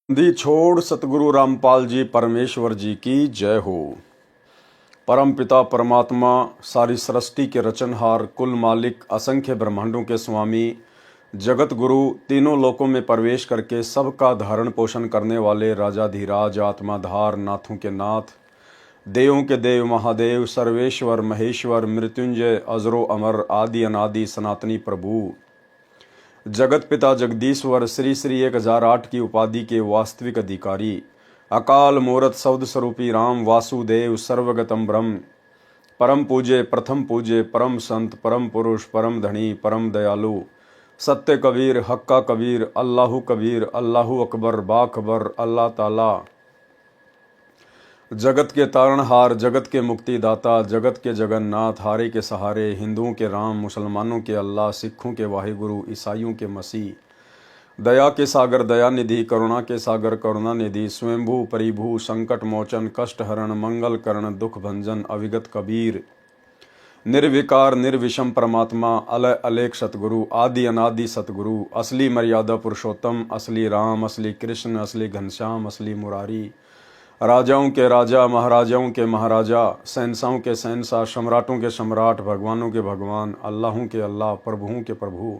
दी छोड़ सतगुरु रामपाल जी परमेश्वर जी की जय हो। परम पिता परमात्मा, सारी सृष्टि के रचनहार, कुल मालिक, असंख्य ब्रह्मांडों के स्वामी, जगत गुरु, तीनों लोकों में प्रवेश करके सबका धारण पोषण करने वाले राजाधिराज, आत्माधार, नाथों के नाथ, देवों के देव, महादेव, सर्वेश्वर, महेश्वर, मृत्युंजय, अजरो अमर, आदि अनादि सनातनी प्रभु, जगत पिता जगदीश्वर, श्री श्री 1008 की उपाधि के वास्तविक अधिकारी, अकाल मूरत शब्द स्वरूपी राम वासुदेव, सर्वगतम ब्रह्म, परम पूज्य, प्रथम पूज्य, परम संत, परम पुरुष, परम धनी, परम दयालु, सत्य कबीर, हक्का कबीर, अल्लाहु कबीर, अल्लाहु अकबर, बाखबर, अल्लाह ताला, जगत के तारणहार, जगत के मुक्तिदाता, जगत के जगन्नाथ, हारे के सहारे, हिंदुओं के राम, मुसलमानों के अल्लाह, सिखों के वाहिगुरु, ईसाइयों के मसीह, दया के सागर दया निधि, करुणा के सागर करुणा निधि, स्वयंभू परिभू, संकट मोचन, कष्ट हरण, मंगल करण, दुख भंजन, अविगत कबीर, निर्विकार निर्विषम परमात्मा, अलय अलेख सतगुरु, आदि अनादि सतगुरु, असली मर्यादा पुरुषोत्तम, असली राम, असली कृष्ण, असली घनश्याम, असली मुरारी, राजाओं के राजा, महाराजाओं के महाराजा, शहंशाहों के शहंशाह, सम्राटों के सम्राट, भगवानों के भगवान, अल्लाहों के अल्लाह, प्रभुओं के प्रभु,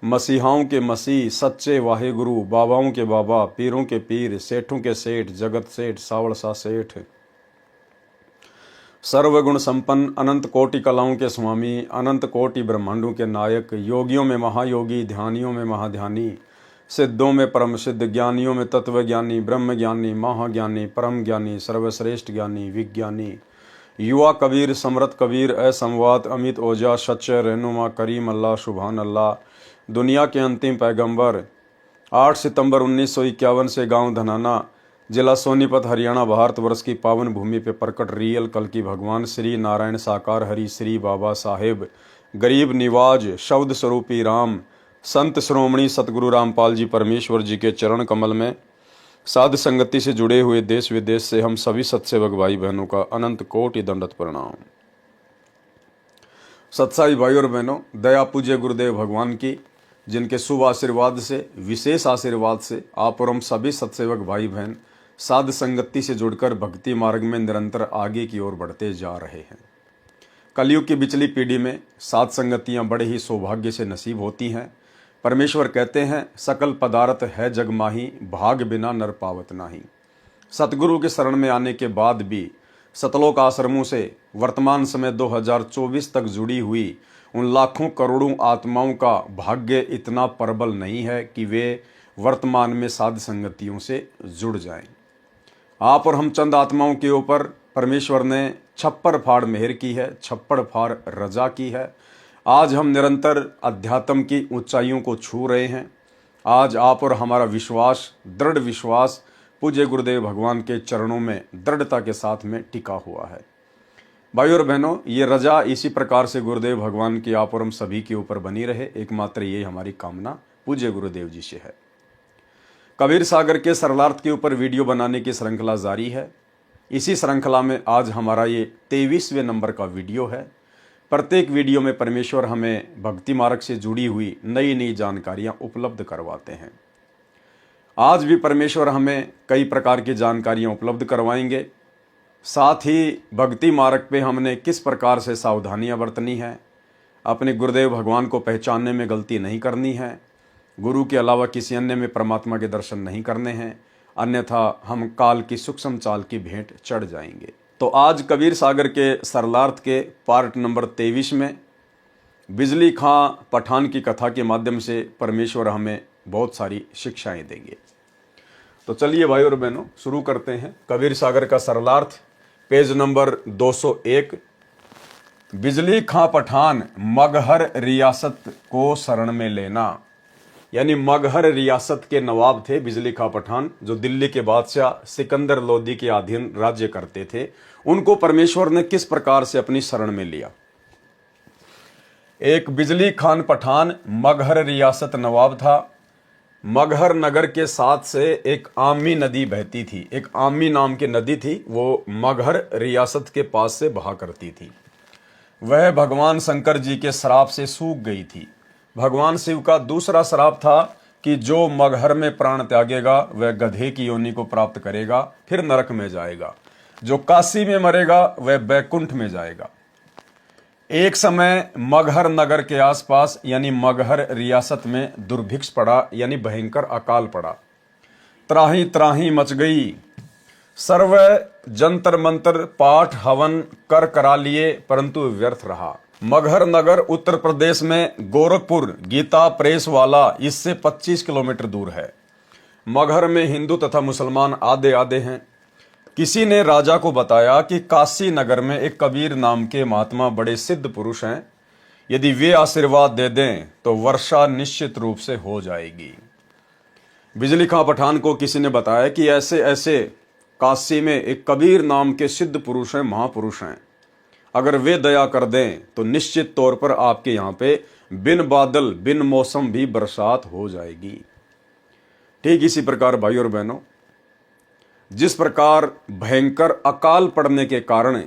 मसीहाओं के मसीह, सच्चे वाहेगुरु, बाबाओं के बाबा, पीरों के पीर, सेठों के सेठ, जगत सेठ, सावड़ सा सेठ, सर्वगुण संपन्न, अनंत कोटि कलाओं के स्वामी, अनंत कोटि ब्रह्मांडों के नायक, योगियों में महायोगी, ध्यानियों में महाध्यानी, सिद्धों में परम सिद्ध, ज्ञानियों में तत्वज्ञानी, ब्रह्म ज्ञानी, महाज्ञानी, परम ज्ञानी, सर्वश्रेष्ठ ज्ञानी, विज्ञानी, युवा कबीर, समरथ कबीर, असंवाद, अमित ओझा, सच्चे रहनुमा, करीम अल्लाह, सुभान अल्लाह, दुनिया के अंतिम पैगंबर, 8 सितंबर 1951 से गांव धनाना, जिला सोनीपत, हरियाणा, भारतवर्ष की पावन भूमि पे प्रकट रियल कल की भगवान श्री नारायण साकार हरि श्री बाबा साहेब, गरीब निवाज, शब्द स्वरूपी राम, संत श्रोमणी सतगुरु रामपाल जी परमेश्वर जी के चरण कमल में साध संगति से जुड़े हुए देश विदेश से हम सभी सत्सेवक भाई बहनों का अनंत कोटि दंडवत प्रणाम। सत्साई भाई और बहनों, दया पूज्य गुरुदेव भगवान की, जिनके शुभ आशीर्वाद से, विशेष आशीर्वाद से आप और हम सभी सत्सेवक भाई बहन साध संगति से जुड़कर भक्ति मार्ग में निरंतर आगे की ओर बढ़ते जा रहे हैं। कलयुग की बिचली पीढ़ी में साध संगतियां बड़े ही सौभाग्य से नसीब होती हैं। परमेश्वर कहते हैं, सकल पदार्थ है जग माही, भाग बिना नर पावत नाही। सतगुरु के शरण में आने के बाद भी सतलोक आश्रमों से वर्तमान समय 2024 तक जुड़ी हुई उन लाखों करोड़ों आत्माओं का भाग्य इतना प्रबल नहीं है कि वे वर्तमान में साध संगतियों से जुड़ जाएं। आप और हम चंद आत्माओं के ऊपर परमेश्वर ने छप्पर फाड़ मेहर की है, छप्पर फाड़ रजा की है। आज हम निरंतर अध्यात्म की ऊंचाइयों को छू रहे हैं। आज आप और हमारा विश्वास, दृढ़ विश्वास पूज्य गुरुदेव भगवान के चरणों में दृढ़ता के साथ में टिका हुआ है। भाई और बहनों, ये रजा इसी प्रकार से गुरुदेव भगवान की आप और हम सभी के ऊपर बनी रहे, एकमात्र ये हमारी कामना पूज्य गुरुदेव जी से है। कबीर सागर के सरलार्थ के ऊपर वीडियो बनाने की श्रृंखला जारी है। इसी श्रृंखला में आज हमारा ये 23वें नंबर का वीडियो है। प्रत्येक वीडियो में परमेश्वर हमें भक्ति मार्ग से जुड़ी हुई नई नई जानकारियां उपलब्ध करवाते हैं। आज भी परमेश्वर हमें कई प्रकार की जानकारियां उपलब्ध करवाएंगे। साथ ही भक्ति मार्ग पे हमने किस प्रकार से सावधानियां बरतनी है, अपने गुरुदेव भगवान को पहचानने में गलती नहीं करनी है, गुरु के अलावा किसी अन्य में परमात्मा के दर्शन नहीं करने हैं, अन्यथा हम काल की सूक्ष्म चाल की भेंट चढ़ जाएंगे। तो आज कबीर सागर के सरलार्थ के पार्ट नंबर 23 में बिजली खां पठान की कथा के माध्यम से परमेश्वर हमें बहुत सारी शिक्षाएं देंगे। तो चलिए भाई और बहनों, शुरू करते हैं। कबीर सागर का सरलार्थ, पेज नंबर 201। बिजली खां पठान मगहर रियासत को शरण में लेना, यानी मगहर रियासत के नवाब थे बिजली खां पठान, जो दिल्ली के बादशाह सिकंदर लोदी के अधीन राज्य करते थे। उनको परमेश्वर ने किस प्रकार से अपनी शरण में लिया। एक बिजली खान पठान मगहर रियासत नवाब था। मगहर नगर के साथ से एक आमी नदी बहती थी, एक आमी नाम की नदी थी, वो मगहर रियासत के पास से बहा करती थी। वह भगवान शंकर जी के श्राप से सूख गई थी। भगवान शिव का दूसरा श्राप था कि जो मगहर में प्राण त्यागेगा वह गधे की योनि को प्राप्त करेगा, फिर नरक में जाएगा। जो काशी में मरेगा वह बैकुंठ में जाएगा। एक समय मगहर नगर के आसपास यानी मगहर रियासत में दुर्भिक्ष पड़ा, यानी भयंकर अकाल पड़ा। त्राही त्राही मच गई। सर्व जंतर मंतर पाठ हवन कर करा लिए, परंतु व्यर्थ रहा। मगहर नगर उत्तर प्रदेश में गोरखपुर गीता प्रेस वाला इससे 25 किलोमीटर दूर है। मगहर में हिंदू तथा मुसलमान आधे आधे हैं। किसी ने राजा को बताया कि काशी नगर में एक कबीर नाम के महात्मा बड़े सिद्ध पुरुष हैं, यदि वे आशीर्वाद दे दें तो वर्षा निश्चित रूप से हो जाएगी। बिजली खां पठान को किसी ने बताया कि ऐसे ऐसे काशी में एक कबीर नाम के सिद्ध पुरुष हैं, महापुरुष हैं, अगर वे दया कर दें तो निश्चित तौर पर आपके यहाँ पे बिन बादल बिन मौसम भी बरसात हो जाएगी। ठीक इसी प्रकार भाई और बहनों, जिस प्रकार भयंकर अकाल पड़ने के कारण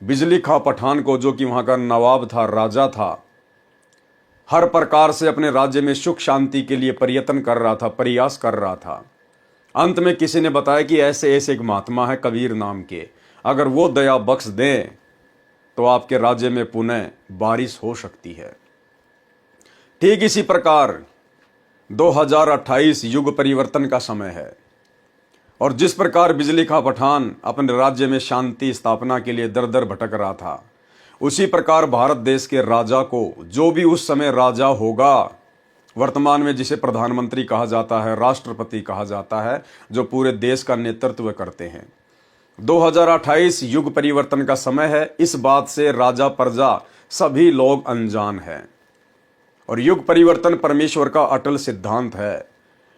बिजली खां पठान को, जो कि वहां का नवाब था, राजा था, हर प्रकार से अपने राज्य में सुख शांति के लिए प्रयत्न कर रहा था, प्रयास कर रहा था। अंत में किसी ने बताया कि ऐसे ऐसे एक महात्मा है कबीर नाम के, अगर वो दया बख्श दें तो आपके राज्य में पुनः बारिश हो सकती है। ठीक इसी प्रकार 2028 युग परिवर्तन का समय है, और जिस प्रकार बिजली खां पठान अपने राज्य में शांति स्थापना के लिए दर दर भटक रहा था, उसी प्रकार भारत देश के राजा को, जो भी उस समय राजा होगा, वर्तमान में जिसे प्रधानमंत्री कहा जाता है, राष्ट्रपति कहा जाता है, जो पूरे देश का नेतृत्व करते हैं, 2028 युग परिवर्तन का समय है। इस बात से राजा प्रजा सभी लोग अनजान हैं, और युग परिवर्तन परमेश्वर का अटल सिद्धांत है।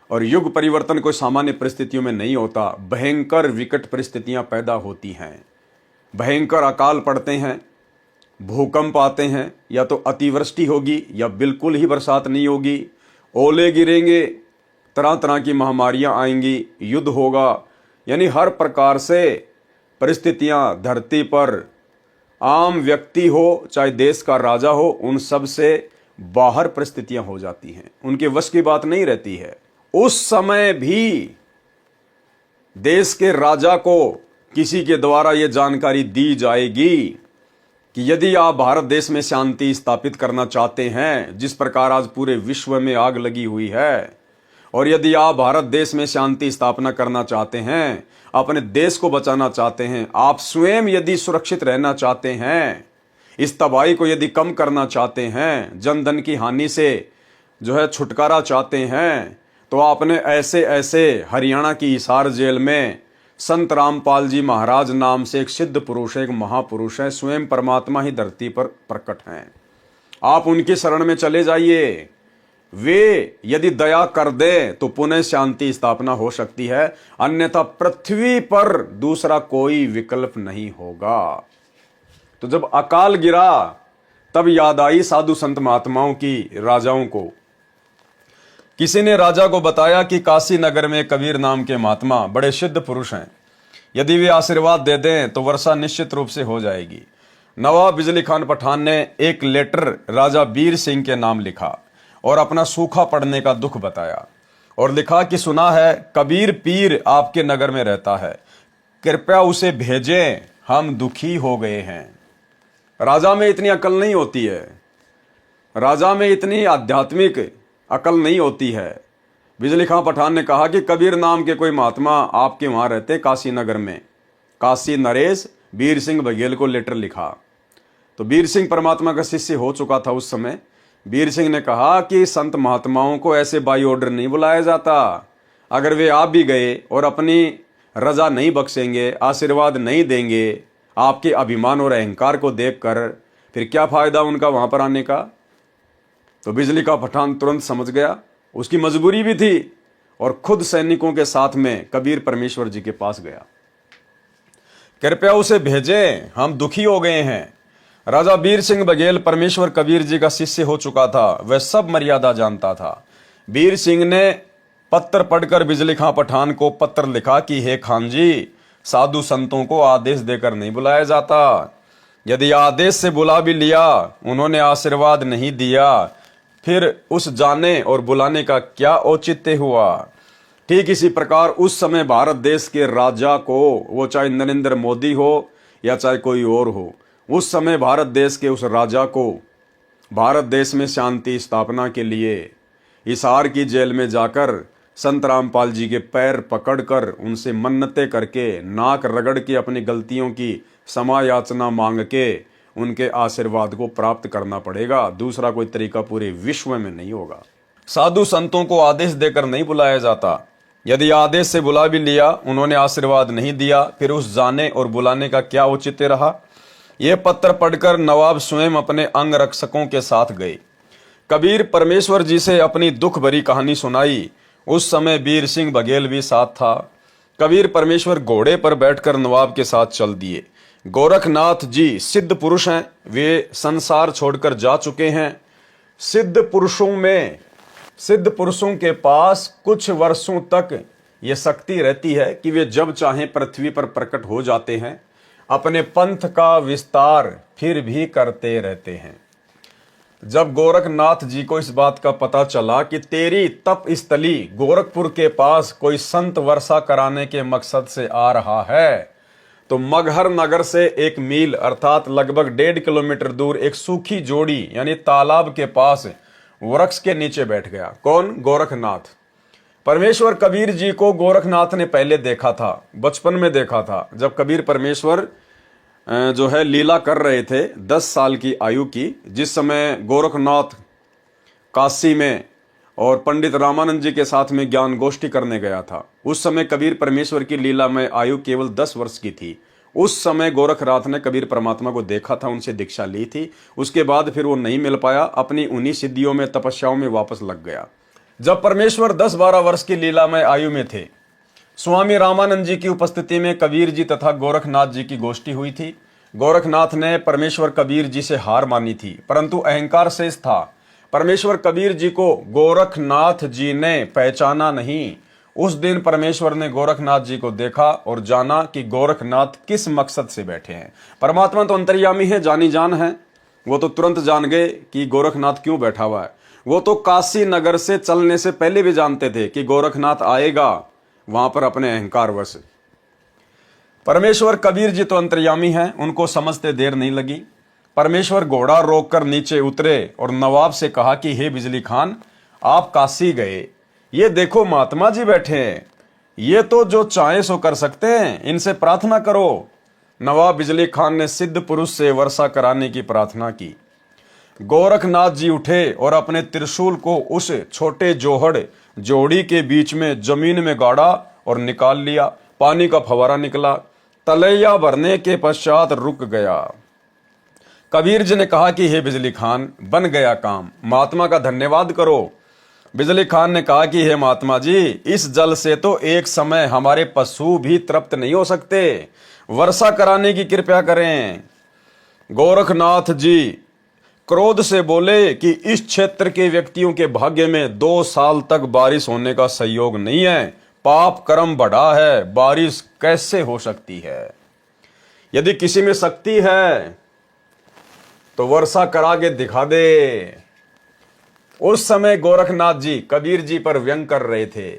और युग परिवर्तन कोई सामान्य परिस्थितियों में नहीं होता, भयंकर विकट परिस्थितियां पैदा होती हैं, भयंकर अकाल पड़ते हैं, भूकंप आते हैं, या तो अतिवृष्टि होगी या बिल्कुल ही बरसात नहीं होगी, ओले गिरेंगे, तरह तरह की महामारियां आएंगी, युद्ध होगा, यानी हर प्रकार से परिस्थितियां धरती पर आम व्यक्ति हो चाहे देश का राजा हो, उन सब से बाहर परिस्थितियां हो जाती हैं, उनके वश की बात नहीं रहती है। उस समय भी देश के राजा को किसी के द्वारा यह जानकारी दी जाएगी कि यदि आप भारत देश में शांति स्थापित करना चाहते हैं, जिस प्रकार आज पूरे विश्व में आग लगी हुई है, और यदि आप भारत देश में शांति स्थापना करना चाहते हैं, अपने देश को बचाना चाहते हैं, आप स्वयं यदि सुरक्षित रहना चाहते हैं, इस तबाही को यदि कम करना चाहते हैं, जन धन की हानि से जो है छुटकारा चाहते हैं, तो आपने ऐसे ऐसे हरियाणा की हिसार जेल में संत रामपाल जी महाराज नाम से एक सिद्ध पुरुष है, एक महापुरुष है, स्वयं परमात्मा ही धरती पर प्रकट हैं, आप उनकी शरण में चले जाइए। वे यदि दया कर दे तो पुनः शांति स्थापना हो सकती है, अन्यथा पृथ्वी पर दूसरा कोई विकल्प नहीं होगा। तो जब अकाल गिरा तब याद आई साधु संत महात्माओं की, राजाओं को। किसी ने राजा को बताया कि काशी नगर में कबीर नाम के महात्मा बड़े सिद्ध पुरुष हैं, यदि वे आशीर्वाद दे दें तो वर्षा निश्चित रूप से हो जाएगी। नवाब बिजली खान पठान ने एक लेटर राजा बीर सिंह के नाम लिखा और अपना सूखा पड़ने का दुख बताया, और लिखा कि सुना है कबीर पीर आपके नगर में रहता है, कृपया उसे भेजें, हम दुखी हो गए हैं। राजा में इतनी अकल नहीं होती है, राजा में इतनी आध्यात्मिक अकल नहीं होती है। बिजली खां पठान ने कहा कि कबीर नाम के कोई महात्मा आपके वहां रहते काशी नगर में। काशी नरेश बीर सिंह बघेल को लेटर लिखा, तो बीर सिंह परमात्मा का शिष्य हो चुका था उस समय। बीर सिंह ने कहा कि संत महात्माओं को ऐसे बाई ऑर्डर नहीं बुलाया जाता, अगर वे आप भी गए और अपनी रजा नहीं बख्शेंगे, आशीर्वाद नहीं देंगे, आपके अभिमान और अहंकार को देखकर, फिर क्या फायदा उनका वहां पर आने का। तो बिजली का पठान तुरंत समझ गया, उसकी मजबूरी भी थी, और खुद सैनिकों के साथ में कबीर परमेश्वर जी के पास गया। कृपया उसे भेजें, हम दुखी हो गए हैं। राजा बीर सिंह बघेल परमेश्वर कबीर जी का शिष्य हो चुका था, वह सब मर्यादा जानता था। बीर सिंह ने पत्र पढ़कर बिजली खां पठान को पत्र लिखा कि हे खान जी, साधु संतों को आदेश देकर नहीं बुलाया जाता, यदि आदेश से बुला भी लिया, उन्होंने आशीर्वाद नहीं दिया, फिर उस जाने और बुलाने का क्या औचित्य हुआ। ठीक इसी प्रकार उस समय भारत देश के राजा को, वो चाहे नरेंद्र मोदी हो या चाहे कोई और हो, उस समय भारत देश के उस राजा को भारत देश में शांति स्थापना के लिए हिसार की जेल में जाकर संत रामपाल जी के पैर पकड़कर उनसे मन्नतें करके, नाक रगड़ के, अपनी गलतियों की क्षमा याचना मांग के उनके आशीर्वाद को प्राप्त करना पड़ेगा। दूसरा कोई तरीका पूरे विश्व में नहीं होगा। साधु संतों को आदेश देकर नहीं बुलाया जाता। यदि आदेश से बुला भी लिया, उन्होंने आशीर्वाद नहीं दिया, फिर उस जाने और बुलाने का क्या औचित्य रहा। यह पत्र पढ़कर नवाब स्वयं अपने अंग रक्षकों के साथ गए। कबीर परमेश्वर जी से अपनी दुख भरी कहानी सुनाई। उस समय वीर सिंह बघेल भी साथ था। कबीर परमेश्वर घोड़े पर बैठकर नवाब के साथ चल दिए। गोरखनाथ जी सिद्ध पुरुष हैं, वे संसार छोड़कर जा चुके हैं। सिद्ध पुरुषों के पास कुछ वर्षों तक ये शक्ति रहती है कि वे जब चाहें पृथ्वी पर प्रकट हो जाते हैं, अपने पंथ का विस्तार फिर भी करते रहते हैं। जब गोरखनाथ जी को इस बात का पता चला कि तेरी तप स्थली गोरखपुर के पास कोई संत वर्षा कराने के मकसद से आ रहा है, तो मगहर नगर से 1 मील अर्थात लगभग 1.5 किलोमीटर दूर एक सूखी जोड़ी यानी तालाब के पास वृक्ष के नीचे बैठ गया। कौन? गोरखनाथ। परमेश्वर कबीर जी को गोरखनाथ ने पहले देखा था, बचपन में देखा था, जब कबीर परमेश्वर जो है लीला कर रहे थे 10 साल की आयु की, जिस समय गोरखनाथ काशी में और पंडित रामानंद जी के साथ में ज्ञान गोष्ठी करने गया था। उस समय कबीर परमेश्वर की लीला में आयु केवल 10 वर्ष की थी। उस समय गोरखनाथ ने कबीर परमात्मा को देखा था, उनसे दीक्षा ली थी। उसके बाद फिर वो नहीं मिल पाया, अपनी उन्हीं सिद्धियों में, तपस्याओं में वापस लग गया। जब परमेश्वर 10-12 वर्ष की लीला में आयु में थे, स्वामी रामानंद जी की उपस्थिति में कबीर जी तथा गोरखनाथ जी की गोष्ठी हुई थी। गोरखनाथ ने परमेश्वर कबीर जी से हार मानी थी, परंतु अहंकार शेष था। परमेश्वर कबीर जी को गोरखनाथ जी ने पहचाना नहीं। उस दिन परमेश्वर ने गोरखनाथ जी को देखा और जाना कि गोरखनाथ किस मकसद से बैठे हैं। परमात्मा तो अंतर्यामी है, जानी जान है, वो तो तुरंत जान गए कि गोरखनाथ क्यों बैठा हुआ है। वो तो काशी नगर से चलने से पहले भी जानते थे कि गोरखनाथ आएगा वहां पर अपने अहंकार वश। परमेश्वर कबीर जी तो अंतर्यामी हैं, उनको समझते देर नहीं लगी। परमेश्वर घोड़ा रोककर नीचे उतरे और नवाब से कहा कि हे बिजली खान, आप काशी गए, ये देखो महात्मा जी बैठे हैं, ये तो जो चाहे सो कर सकते हैं, इनसे प्रार्थना करो। नवाब बिजली खान ने सिद्ध पुरुष से वर्षा कराने की प्रार्थना की। गोरखनाथ जी उठे और अपने त्रिशूल को उस छोटे जोड़ी के बीच में जमीन में गाड़ा और निकाल लिया। पानी का फवारा निकला, तलैया भरने के पश्चात रुक गया। कबीर जी ने कहा कि हे बिजली खान, बन गया काम, महात्मा का धन्यवाद करो। बिजली खान ने कहा कि हे महात्मा जी, इस जल से तो एक समय हमारे पशु भी तृप्त नहीं हो सकते, वर्षा कराने की कृपया करें। गोरखनाथ जी क्रोध से बोले कि इस क्षेत्र के व्यक्तियों के भाग्य में 2 साल तक बारिश होने का संयोग नहीं है, पाप कर्म बढ़ा है, बारिश कैसे हो सकती है। यदि किसी में शक्ति है तो वर्षा करा के दिखा दे। उस समय गोरखनाथ जी कबीर जी पर व्यंग कर रहे थे।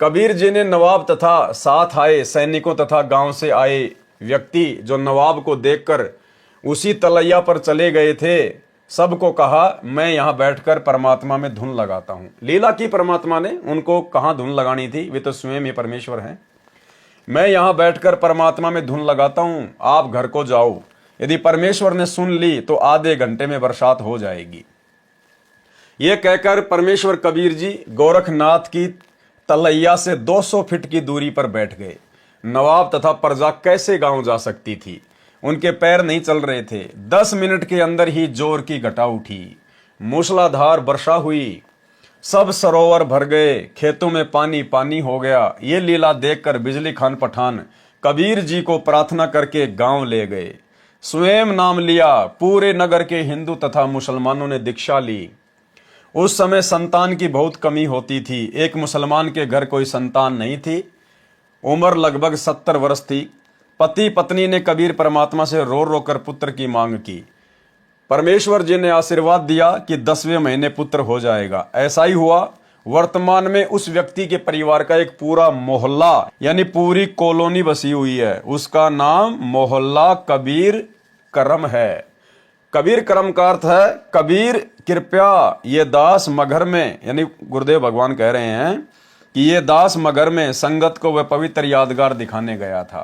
कबीर जी ने नवाब तथा साथ आए सैनिकों तथा गांव से आए व्यक्ति जो नवाब को देखकर उसी तलैया पर चले गए थे, सबको कहा मैं यहां बैठकर परमात्मा में धुन लगाता हूं। लीला की परमात्मा ने, उनको कहां धुन लगानी थी, वे तो स्वयं ही परमेश्वर हैं। मैं यहां बैठकर परमात्मा में धुन लगाता हूं, आप घर को जाओ। यदि परमेश्वर ने सुन ली तो आधे घंटे में बरसात हो जाएगी। यह कहकर परमेश्वर कबीर जी गोरखनाथ की तलैया से 200 फीट की दूरी पर बैठ गए। नवाब तथा प्रजा कैसे गांव जा सकती थी, उनके पैर नहीं चल रहे थे। 10 मिनट के अंदर ही जोर की घटा उठी, मूसलाधार वर्षा हुई, सब सरोवर भर गए, खेतों में पानी पानी हो गया। ये लीला देखकर बिजली खान पठान कबीर जी को प्रार्थना करके गांव ले गए। स्वयं नाम लिया, पूरे नगर के हिंदू तथा मुसलमानों ने दीक्षा ली। उस समय संतान की बहुत कमी होती थी। एक मुसलमान के घर कोई संतान नहीं थी। उम्र लगभग 70 वर्ष थी। पति पत्नी ने कबीर परमात्मा से रो रो कर पुत्र की मांग की। परमेश्वर जी ने आशीर्वाद दिया कि 10वें महीने पुत्र हो जाएगा। ऐसा ही हुआ। वर्तमान में उस व्यक्ति के परिवार का एक पूरा मोहल्ला यानी पूरी कॉलोनी बसी हुई है। उसका नाम मोहल्ला कबीर करम है। कबीर करम का अर्थ है कबीर कृपया ये दास मगर में, यानी गुरुदेव भगवान कह रहे हैं कि ये दास मगर में संगत को वह पवित्र यादगार दिखाने गया था।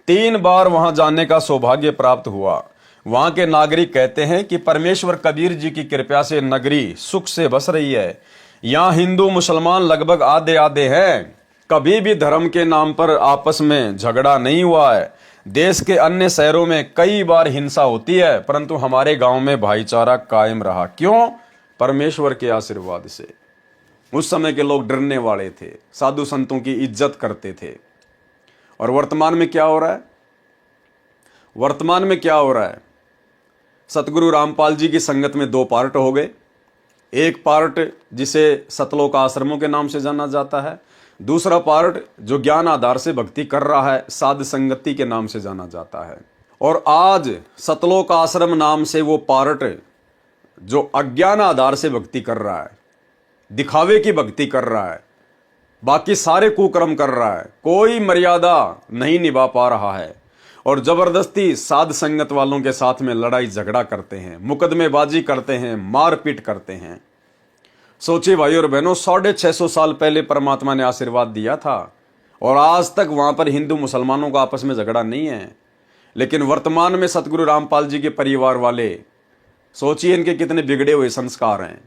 3 बार वहां जाने का सौभाग्य प्राप्त हुआ। वहां के नागरिक कहते हैं कि परमेश्वर कबीर जी की कृपा से नगरी सुख से बस रही है। यहाँ हिंदू मुसलमान लगभग आधे आधे हैं। कभी भी धर्म के नाम पर आपस में झगड़ा नहीं हुआ है। देश के अन्य शहरों में कई बार हिंसा होती है, परंतु हमारे गांव में भाईचारा कायम रहा। क्यों? परमेश्वर के आशीर्वाद से। उस समय के लोग डरने वाले थे, साधु संतों की इज्जत करते थे। और वर्तमान में क्या हो रहा है? वर्तमान में क्या हो रहा है? सतगुरु रामपाल जी की संगत में 2 पार्ट हो गए। एक पार्ट जिसे सतलोक आश्रमों के नाम से जाना जाता है, दूसरा पार्ट जो ज्ञान आधार से भक्ति कर रहा है साध संगति के नाम से जाना जाता है। और आज सतलोक आश्रम नाम से वो पार्ट जो अज्ञान आधार से भक्ति कर रहा है, दिखावे की भक्ति कर रहा है, बाकी सारे कुकर्म कर रहा है, कोई मर्यादा नहीं निभा पा रहा है और जबरदस्ती साध संगत वालों के साथ में लड़ाई झगड़ा करते हैं, मुकदमेबाजी करते हैं, मारपीट करते हैं। सोचिए भाई और बहनों, 650 साल पहले परमात्मा ने आशीर्वाद दिया था और आज तक वहां पर हिंदू मुसलमानों का आपस में झगड़ा नहीं है। लेकिन वर्तमान में सतगुरु रामपाल जी के परिवार वाले, सोचिए इनके कितने बिगड़े हुए संस्कार हैं।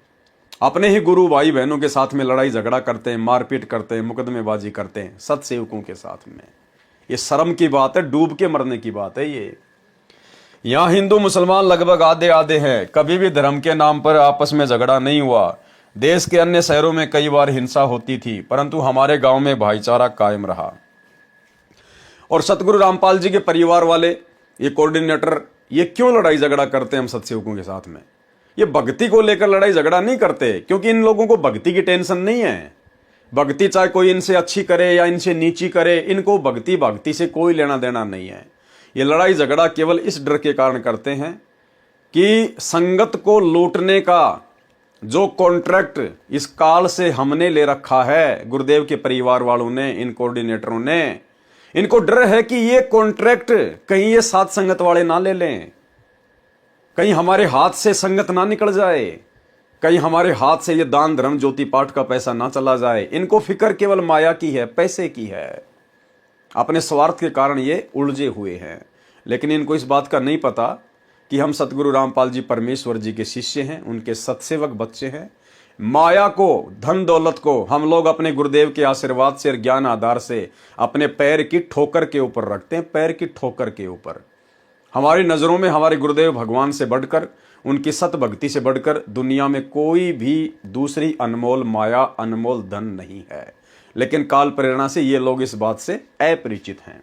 अपने ही गुरु भाई बहनों के साथ में लड़ाई झगड़ा करते हैं, मारपीट करते हैं, मुकदमेबाजी करते हैं सत्सेवकों के साथ में। ये शर्म की बात है, डूब के मरने की बात है ये। यहां हिंदू मुसलमान लगभग आधे आधे हैं। कभी भी धर्म के नाम पर आपस में झगड़ा नहीं हुआ। देश के अन्य शहरों में कई बार हिंसा होती थी, परंतु हमारे गांव में भाईचारा कायम रहा। और सतगुरु रामपाल जी के परिवार वाले, ये कोऑर्डिनेटर, ये क्यों लड़ाई झगड़ा करते हैं हम सत्सेवकों के साथ में? ये भक्ति को लेकर लड़ाई झगड़ा नहीं करते, क्योंकि इन लोगों को भक्ति की टेंशन नहीं है। भक्ति चाहे कोई इनसे अच्छी करे या इनसे नीची करे, इनको भक्ति से कोई लेना देना नहीं है। ये लड़ाई झगड़ा केवल इस डर के कारण करते हैं कि संगत को लूटने का जो कॉन्ट्रैक्ट इस काल से हमने ले रखा है, गुरुदेव के परिवार वालों ने, इन कोऑर्डिनेटरों ने, इनको डर है कि ये कॉन्ट्रैक्ट कहीं ये साथ संगत वाले ना ले लें, कहीं हमारे हाथ से संगत ना निकल जाए, कहीं हमारे हाथ से ये दान धर्म ज्योति पाठ का पैसा ना चला जाए। इनको फिक्र केवल माया की है, पैसे की है। अपने स्वार्थ के कारण ये उलझे हुए हैं। लेकिन इनको इस बात का नहीं पता कि हम सतगुरु रामपाल जी परमेश्वर जी के शिष्य हैं, उनके सत्सेवक बच्चे हैं। माया को, धन दौलत को हम लोग अपने गुरुदेव के आशीर्वाद से और ज्ञान आधार से अपने पैर की ठोकर के ऊपर रखते हैं, पैर की ठोकर के ऊपर। हमारी नजरों में हमारे गुरुदेव भगवान से बढ़कर, उनकी सत भक्ति से बढ़कर दुनिया में कोई भी दूसरी अनमोल माया, अनमोल धन नहीं है। लेकिन काल प्रेरणा से ये लोग इस बात से अपरिचित हैं।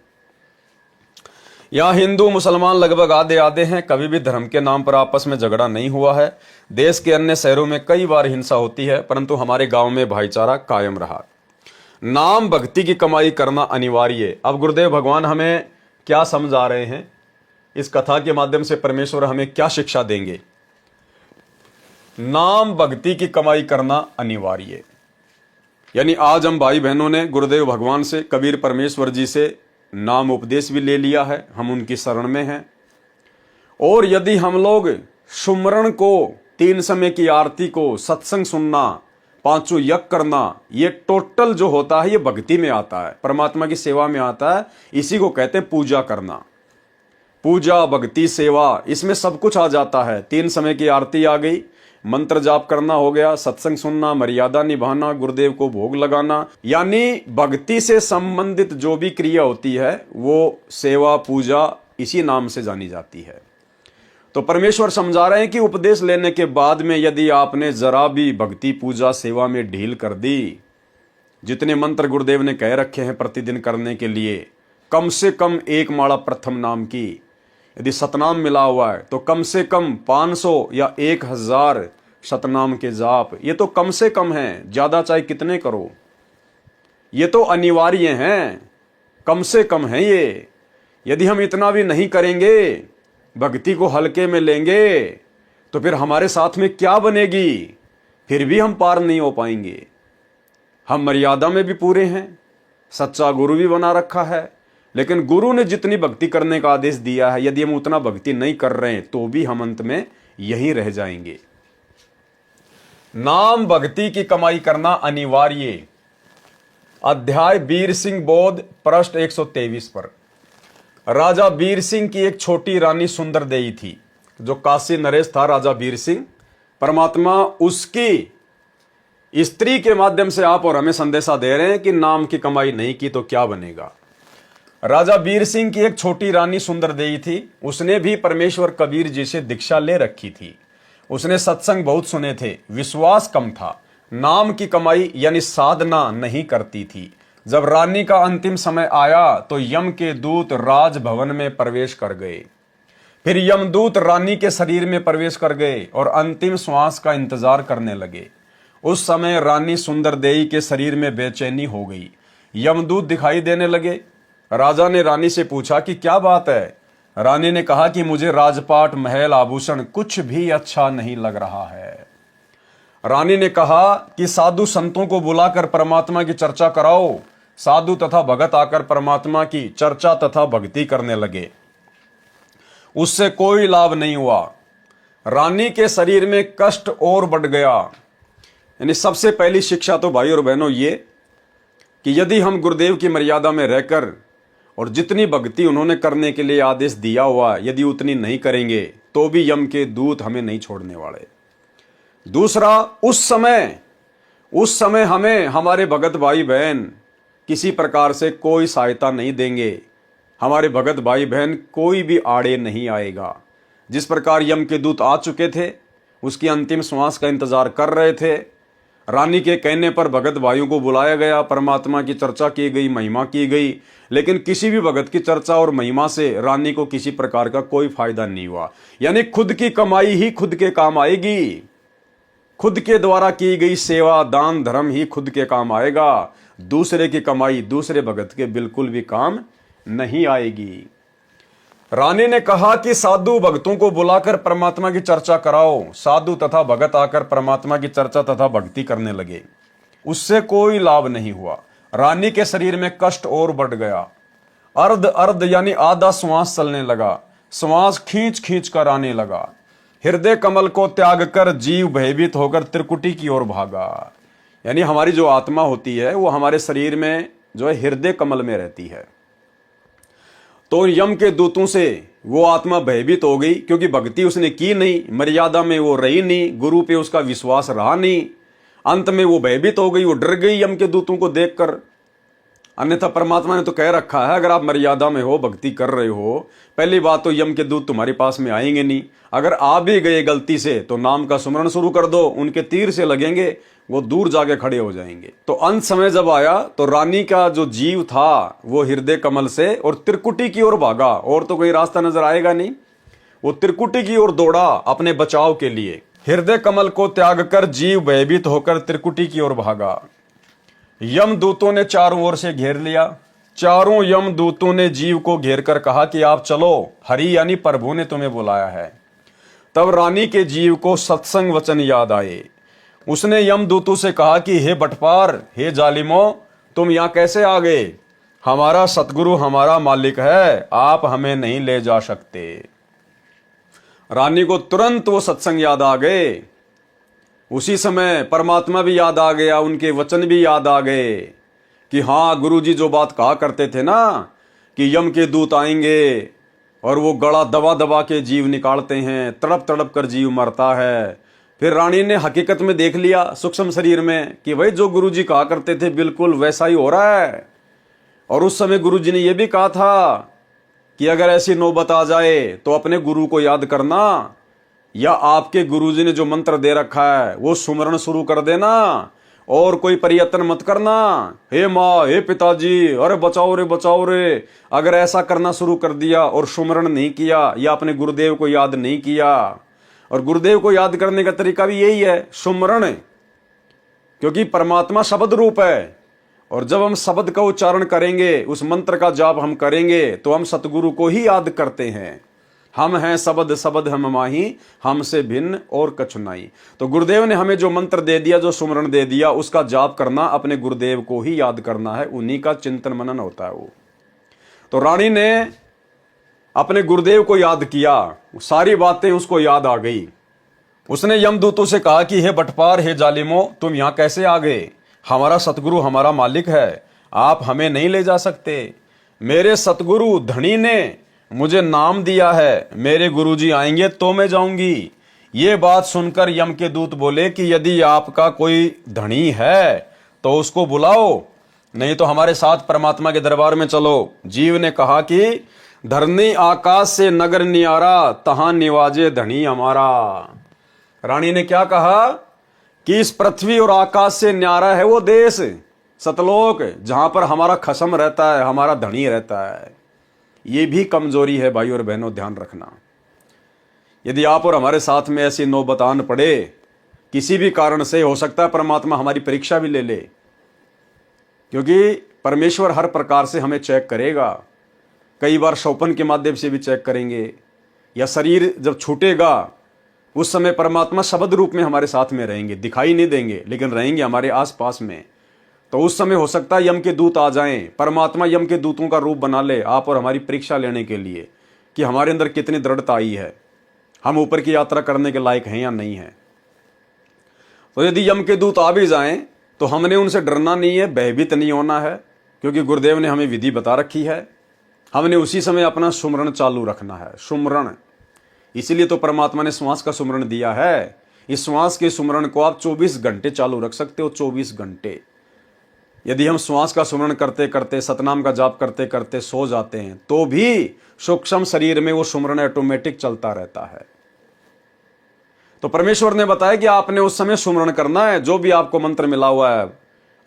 यहाँ हिंदू मुसलमान लगभग आधे आधे हैं। कभी भी धर्म के नाम पर आपस में झगड़ा नहीं हुआ है। देश के अन्य शहरों में कई बार हिंसा होती है, परंतु हमारे गांव में भाईचारा कायम रहा। नाम भक्ति की कमाई करना अनिवार्य है। अब गुरुदेव भगवान हमें क्या समझा रहे हैं, इस कथा के माध्यम से परमेश्वर हमें क्या शिक्षा देंगे? नाम भक्ति की कमाई करना अनिवार्य है। यानी आज हम भाई बहनों ने गुरुदेव भगवान से, कबीर परमेश्वर जी से नाम उपदेश भी ले लिया है, हम उनकी शरण में हैं। और यदि हम लोग सुमरण को, 3 समय की आरती को, सत्संग सुनना, 5 यज्ञ करना, ये टोटल जो होता है ये भक्ति में आता है, परमात्मा की सेवा में आता है। इसी को कहते हैं पूजा करना। पूजा, भक्ति, सेवा, इसमें सब कुछ आ जाता है। 3 समय की आरती आ गई, मंत्र जाप करना हो गया, सत्संग सुनना, मर्यादा निभाना, गुरुदेव को भोग लगाना, यानी भक्ति से संबंधित जो भी क्रिया होती है वो सेवा, पूजा इसी नाम से जानी जाती है। तो परमेश्वर समझा रहे हैं कि उपदेश लेने के बाद में यदि आपने जरा भी भक्ति, पूजा, सेवा में ढील कर दी, जितने मंत्र गुरुदेव ने कह रखे हैं प्रतिदिन करने के लिए, कम से कम 1 माला प्रथम नाम की, यदि सतनाम मिला हुआ है तो कम से कम 500 या 1000 सतनाम के जाप, ये तो कम से कम है। ज्यादा चाहे कितने करो, ये तो अनिवार्य हैं, कम से कम है ये। यदि हम इतना भी नहीं करेंगे, भक्ति को हल्के में लेंगे तो फिर हमारे साथ में क्या बनेगी? फिर भी हम पार नहीं हो पाएंगे। हम मर्यादा में भी पूरे हैं, सच्चा गुरु भी बना रखा है, लेकिन गुरु ने जितनी भक्ति करने का आदेश दिया है, यदि हम उतना भक्ति नहीं कर रहे हैं तो भी हम अंत में यहीं रह जाएंगे। नाम भक्ति की कमाई करना अनिवार्य। अध्याय वीर सिंह बोध, पृष्ठ 123 पर। राजा वीर सिंह की एक छोटी रानी सुंदर देई थी। जो काशी नरेश था राजा वीर सिंह, परमात्मा उसकी स्त्री के माध्यम से आप और हमें संदेशा दे रहे हैं कि नाम की कमाई नहीं की तो क्या बनेगा। राजा वीर सिंह की एक छोटी रानी सुंदर देई थी। उसने भी परमेश्वर कबीर जी से दीक्षा ले रखी थी। उसने सत्संग बहुत सुने थे, विश्वास कम था, नाम की कमाई यानी साधना नहीं करती थी। जब रानी का अंतिम समय आया तो यम के दूत राजभवन में प्रवेश कर गए। फिर यमदूत रानी के शरीर में प्रवेश कर गए और अंतिम श्वास का इंतजार करने लगे। उस समय रानी सुंदरदेई के शरीर में बेचैनी हो गई। यमदूत दिखाई देने लगे। राजा ने रानी से पूछा कि क्या बात है? रानी ने कहा कि मुझे राजपाट, महल, आभूषण कुछ भी अच्छा नहीं लग रहा है। रानी ने कहा कि साधु संतों को बुलाकर परमात्मा की चर्चा कराओ। साधु तथा भगत आकर परमात्मा की चर्चा तथा भक्ति करने लगे। उससे कोई लाभ नहीं हुआ। रानी के शरीर में कष्ट और बढ़ गया। यानी सबसे पहली शिक्षा तो भाई और बहनों ये कि यदि हम गुरुदेव की मर्यादा में रहकर और जितनी भक्ति उन्होंने करने के लिए आदेश दिया हुआ, यदि उतनी नहीं करेंगे तो भी यम के दूत हमें नहीं छोड़ने वाले। दूसरा, उस समय हमें हमारे भगत भाई बहन किसी प्रकार से कोई सहायता नहीं देंगे। हमारे भगत भाई बहन कोई भी आड़े नहीं आएगा। जिस प्रकार यम के दूत आ चुके थे, उसकी अंतिम श्वास का इंतजार कर रहे थे। रानी के कहने पर भगत भाइयों को बुलाया गया, परमात्मा की चर्चा की गई, महिमा की गई, लेकिन किसी भी भगत की चर्चा और महिमा से रानी को किसी प्रकार का कोई फायदा नहीं हुआ। यानी खुद की कमाई ही खुद के काम आएगी। खुद के द्वारा की गई सेवा, दान, धर्म ही खुद के काम आएगा। दूसरे की कमाई दूसरे भगत के बिल्कुल भी काम नहीं आएगी। रानी ने कहा कि साधु भक्तों को बुलाकर परमात्मा की चर्चा कराओ। साधु तथा भगत आकर परमात्मा की चर्चा तथा भक्ति करने लगे। उससे कोई लाभ नहीं हुआ। रानी के शरीर में कष्ट और बढ़ गया। अर्ध अर्ध यानी आधा श्वास चलने लगा। श्वास खींच खींच कर आने लगा। हृदय कमल को त्याग कर जीव भयभीत होकर त्रिकुटी की ओर भागा। यानी हमारी जो आत्मा होती है वो हमारे शरीर में जो है हृदय कमल में रहती है। तो यम के दूतों से वो आत्मा भयभीत हो गई, क्योंकि भक्ति उसने की नहीं, मर्यादा में वो रही नहीं, गुरु पे उसका विश्वास रहा नहीं। अंत में वो भयभीत हो गई, वो डर गई यम के दूतों को देखकर। अन्यथा परमात्मा ने तो कह रखा है, अगर आप मर्यादा में हो, भक्ति कर रहे हो, पहली बात तो यम के दूत तुम्हारे पास में आएंगे नहीं। अगर आ भी गए गलती से तो नाम का सुमरण शुरू कर दो, उनके तीर से लगेंगे, वो दूर जाके खड़े हो जाएंगे। तो अंत समय जब आया तो रानी का जो जीव था वो हृदय कमल से और त्रिकुटी की ओर भागा। और तो कोई रास्ता नजर आएगा नहीं। वो त्रिकुटी की ओर दौड़ा अपने बचाव के लिए। हृदय कमल को त्याग कर जीव भयभीत होकर त्रिकुटी की ओर भागा। यम दूतों ने चारों ओर से घेर लिया। चारों यम दूतों ने जीव को घेर कर कहा कि आप चलो, हरि यानी प्रभु ने तुम्हें बुलाया है। तब रानी के जीव को सत्संग वचन याद आए। उसने यम दूतों से कहा कि हे बटपार, हे जालिमो, तुम यहां कैसे आ गए? हमारा सतगुरु हमारा मालिक है, आप हमें नहीं ले जा सकते। रानी को तुरंत वो सत्संग याद आ गए। उसी समय परमात्मा भी याद आ गया, उनके वचन भी याद आ गए कि हाँ, गुरुजी जो बात कहा करते थे ना कि यम के दूत आएंगे और वो गला दबा दबा के जीव निकालते हैं, तड़प तड़प कर जीव मरता है। फिर रानी ने हकीकत में देख लिया सूक्ष्म शरीर में कि भाई जो गुरुजी कहा करते थे बिल्कुल वैसा ही हो रहा है। और उस समय गुरुजी ने यह भी कहा था कि अगर ऐसी नौबत आ जाए तो अपने गुरु को याद करना, या आपके गुरुजी ने जो मंत्र दे रखा है वो सुमरण शुरू कर देना और कोई प्रयत्न मत करना। हे माँ, हे पिताजी, अरे बचाओ रे बचाओ रे। अगर ऐसा करना शुरू कर दिया और सुमरण नहीं किया या अपने गुरुदेव को याद नहीं किया, और गुरुदेव को याद करने का तरीका भी यही है, सुमरण, क्योंकि परमात्मा शब्द रूप है। और जब हम शब्द का उच्चारण करेंगे, उस मंत्र का जाप हम करेंगे तो हम सतगुरु को ही याद करते हैं। हम हैं सबद सबद हम माही, हमसे भिन्न और कछु नहीं। तो गुरुदेव ने हमें जो मंत्र दे दिया, जो सुमरण दे दिया, उसका जाप करना, अपने गुरुदेव को ही याद करना है, उन्हीं का चिंतन मनन होता है वो। तो रानी ने अपने गुरुदेव को याद किया, सारी बातें उसको याद आ गई। उसने यमदूतों से कहा कि हे बटपार, हे जालिमो, तुम यहां कैसे आ गए? हमारा सतगुरु हमारा मालिक है, आप हमें नहीं ले जा सकते। मेरे सतगुरु धनी ने मुझे नाम दिया है, मेरे गुरुजी आएंगे तो मैं जाऊंगी। ये बात सुनकर यम के दूत बोले कि यदि आपका कोई धनी है तो उसको बुलाओ, नहीं तो हमारे साथ परमात्मा के दरबार में चलो। जीव ने कहा कि धरनी आकाश से नगर नियारा, तहां निवाजे धनी हमारा। रानी ने क्या कहा कि इस पृथ्वी और आकाश से न्यारा है वो देश सतलोक, जहां पर हमारा खसम रहता है, हमारा धनी रहता है। ये भी कमजोरी है भाई और बहनों, ध्यान रखना। यदि आप और हमारे साथ में ऐसी नौबत आन पड़े, किसी भी कारण से, हो सकता है परमात्मा हमारी परीक्षा भी ले ले, क्योंकि परमेश्वर हर प्रकार से हमें चेक करेगा। कई बार शोपन के माध्यम से भी चेक करेंगे, या शरीर जब छूटेगा उस समय परमात्मा शब्द रूप में हमारे साथ में रहेंगे, दिखाई नहीं देंगे लेकिन रहेंगे हमारे आसपास में। तो उस समय हो सकता है यम के दूत आ जाएं, परमात्मा यम के दूतों का रूप बना ले आप और हमारी परीक्षा लेने के लिए कि हमारे अंदर कितनी दृढ़ता आई है, हम ऊपर की यात्रा करने के लायक हैं या नहीं है। तो यदि यम के दूत आ भी जाएं तो हमने उनसे डरना नहीं है, भयभीत नहीं होना है, क्योंकि गुरुदेव ने हमें विधि बता रखी है। हमने उसी समय अपना सुमरण चालू रखना है, सुमरण। इसीलिए तो परमात्मा ने श्वास का सुमरण दिया है। इस श्वास के सुमरण को आप 24 घंटे चालू रख सकते हो, 24 घंटे। यदि हम श्वास का सुमरण करते करते, सतनाम का जाप करते करते सो जाते हैं तो भी सूक्ष्म शरीर में वो सुमरण ऑटोमेटिक चलता रहता है। तो परमेश्वर ने बताया कि आपने उस समय सुमरण करना है, जो भी आपको मंत्र मिला हुआ है।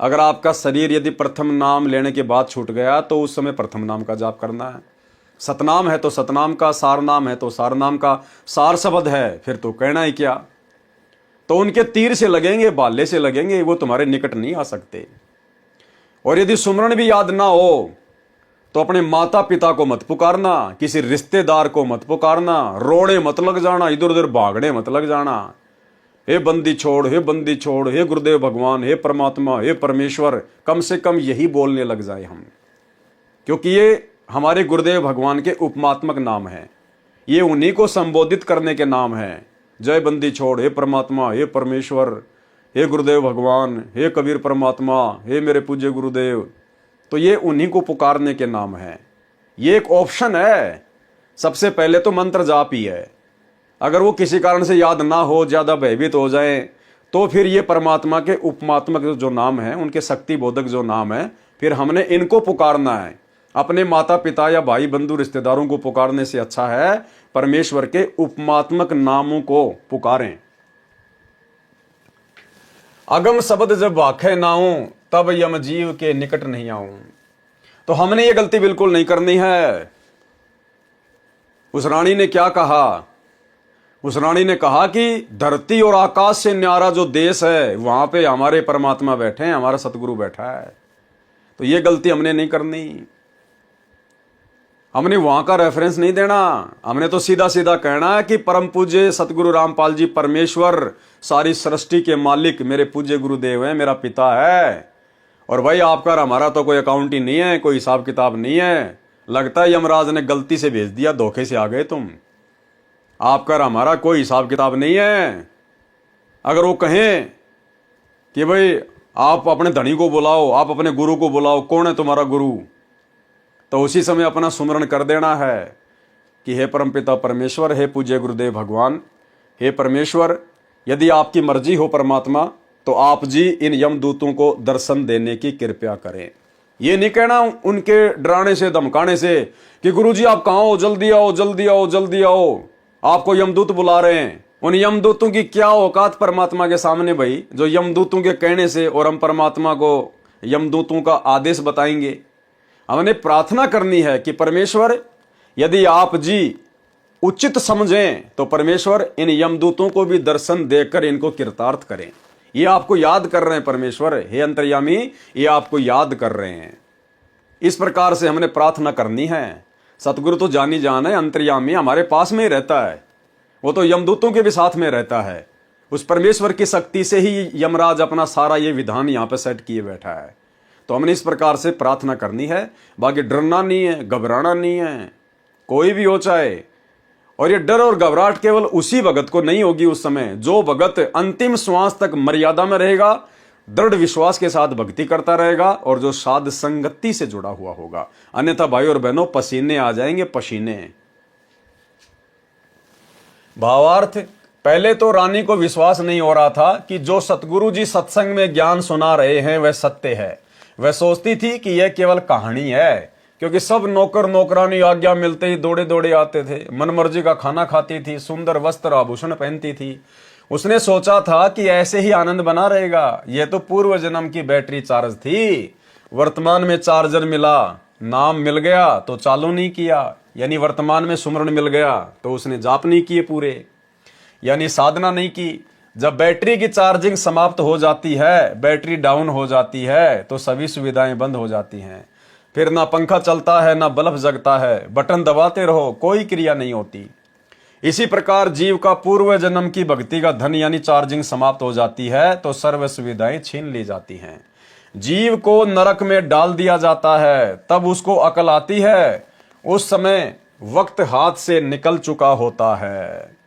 अगर आपका शरीर यदि प्रथम नाम लेने के बाद छूट गया तो उस समय प्रथम नाम का जाप करना है। सतनाम है तो सतनाम का, सार नाम है तो सार नाम का, सार शब्द है फिर तो कहना ही क्या। तो उनके तीर से लगेंगे, भाले से लगेंगे, वो तुम्हारे निकट नहीं आ सकते। और यदि सुमरण भी याद ना हो तो अपने माता पिता को मत पुकारना, किसी रिश्तेदार को मत पुकारना, रोने मत लग जाना, इधर उधर भागने मत लग जाना। हे बंदी छोड़, हे बंदी छोड़, हे गुरुदेव भगवान, हे परमात्मा, हे परमेश्वर, कम से कम यही बोलने लग जाए हम, क्योंकि ये हमारे गुरुदेव भगवान के उपमात्मक नाम हैं। ये उन्हीं को संबोधित करने के नाम हैं। जय बंदी छोड़, हे परमात्मा, हे परमेश्वर, हे गुरुदेव भगवान, हे कबीर परमात्मा, हे मेरे पूज्य गुरुदेव। तो ये उन्हीं को पुकारने के नाम हैं। ये एक ऑप्शन है। सबसे पहले तो मंत्र जाप ही है। अगर वो किसी कारण से याद ना हो, ज्यादा भयभीत हो जाए, तो फिर ये परमात्मा के उपमात्मक जो नाम है, उनके शक्ति बोधक जो नाम है, फिर हमने इनको पुकारना है। अपने माता पिता या भाई बंधु रिश्तेदारों को पुकारने से अच्छा है परमेश्वर के उपमात्मक नामों को पुकारें। अगम शब्द जब वाखे नाऊं, तब यम जीव के निकट नहीं आऊं। तो हमने ये गलती बिल्कुल नहीं करनी है। उस रानी ने क्या कहा? उस रानी ने कहा कि धरती और आकाश से न्यारा जो देश है, वहां पे हमारे परमात्मा बैठे हैं, हमारा सतगुरु बैठा है। तो ये गलती हमने नहीं करनी। हमने वहां का रेफरेंस नहीं देना। हमने तो सीधा सीधा कहना है कि परम पूज्य सतगुरु रामपाल जी परमेश्वर, सारी सृष्टि के मालिक मेरे पूज्य गुरुदेव है, मेरा पिता है। और भाई आपका और हमारा तो कोई अकाउंट ही नहीं है, कोई हिसाब किताब नहीं है। लगता है यमराज ने गलती से भेज दिया, धोखे से आ गए तुम। आपका और हमारा कोई हिसाब किताब नहीं है। अगर वो कहें कि भाई आप अपने धनी को बुलाओ, आप अपने गुरु को बुलाओ, कौन है तुम्हारा गुरु, तो उसी समय अपना सुमरण कर देना है कि हे परमपिता परमेश्वर, हे पूज्य गुरुदेव भगवान, हे परमेश्वर, यदि आपकी मर्जी हो परमात्मा, तो आप जी इन यमदूतों को दर्शन देने की कृपया करें। ये नहीं कहना उनके डराने से, धमकाने से कि गुरुजी आप कहाँ हो, जल्दी आओ, जल्दी आओ, जल्दी आओ, आपको यमदूत बुला रहे हैं। उन यमदूतों की क्या औकात परमात्मा के सामने भाई, जो यमदूतों के कहने से और हम परमात्मा को यमदूतों का आदेश बताएंगे। हमने प्रार्थना करनी है कि परमेश्वर यदि आप जी उचित समझें तो परमेश्वर इन यमदूतों को भी दर्शन देकर इनको कृतार्थ करें। ये आपको याद कर रहे हैं परमेश्वर, हे अंतर्यामी, ये आपको याद कर रहे हैं। इस प्रकार से हमने प्रार्थना करनी है। सतगुरु तो जानी जान है, अंतर्यामी, हमारे पास में ही रहता है। वो तो यमदूतों के भी साथ में रहता है। उस परमेश्वर की शक्ति से ही यमराज अपना सारा ये विधान यहाँ पे सेट किए बैठा है। तो हमने इस प्रकार से प्रार्थना करनी है, बाकी डरना नहीं है, घबराना नहीं है, कोई भी हो चाहे। और ये डर और घबराहट केवल उसी भगत को नहीं होगी उस समय, जो भगत अंतिम श्वास तक मर्यादा में रहेगा, दृढ़ विश्वास के साथ भक्ति करता रहेगा और जो साध संगति से जुड़ा हुआ होगा। अन्यथा भाई और बहनों पसीने आ जाएंगे, पसीने। भावार्थ, पहले तो रानी को विश्वास नहीं हो रहा था कि जो सतगुरु जी सत्संग में ज्ञान सुना रहे हैं वह सत्य है। वह सोचती थी कि यह केवल कहानी है, क्योंकि सब नौकर नौकरानी आज्ञा मिलते ही दौड़े दौड़े आते थे, मनमर्जी का खाना खाती थी, सुंदर वस्त्र आभूषण पहनती थी। उसने सोचा था कि ऐसे ही आनंद बना रहेगा। यह तो पूर्व जन्म की बैटरी चार्ज थी, वर्तमान में चार्जर मिला, नाम मिल गया तो चालू नहीं किया, यानी वर्तमान में सुमरण मिल गया तो उसने जाप नहीं किए पूरे, यानी साधना नहीं की। जब बैटरी की चार्जिंग समाप्त हो जाती है, बैटरी डाउन हो जाती है, तो सभी सुविधाएं बंद हो जाती हैं। फिर ना पंखा चलता है, ना बल्ब जगता है, बटन दबाते रहो, कोई क्रिया नहीं होती। इसी प्रकार जीव का पूर्व जन्म की भक्ति का धन यानी चार्जिंग समाप्त हो जाती है तो सर्व सुविधाएं छीन ली जाती हैं। जीव को नरक में डाल दिया जाता है, तब उसको अकल आती है। उस समय वक्त हाथ से निकल चुका होता है।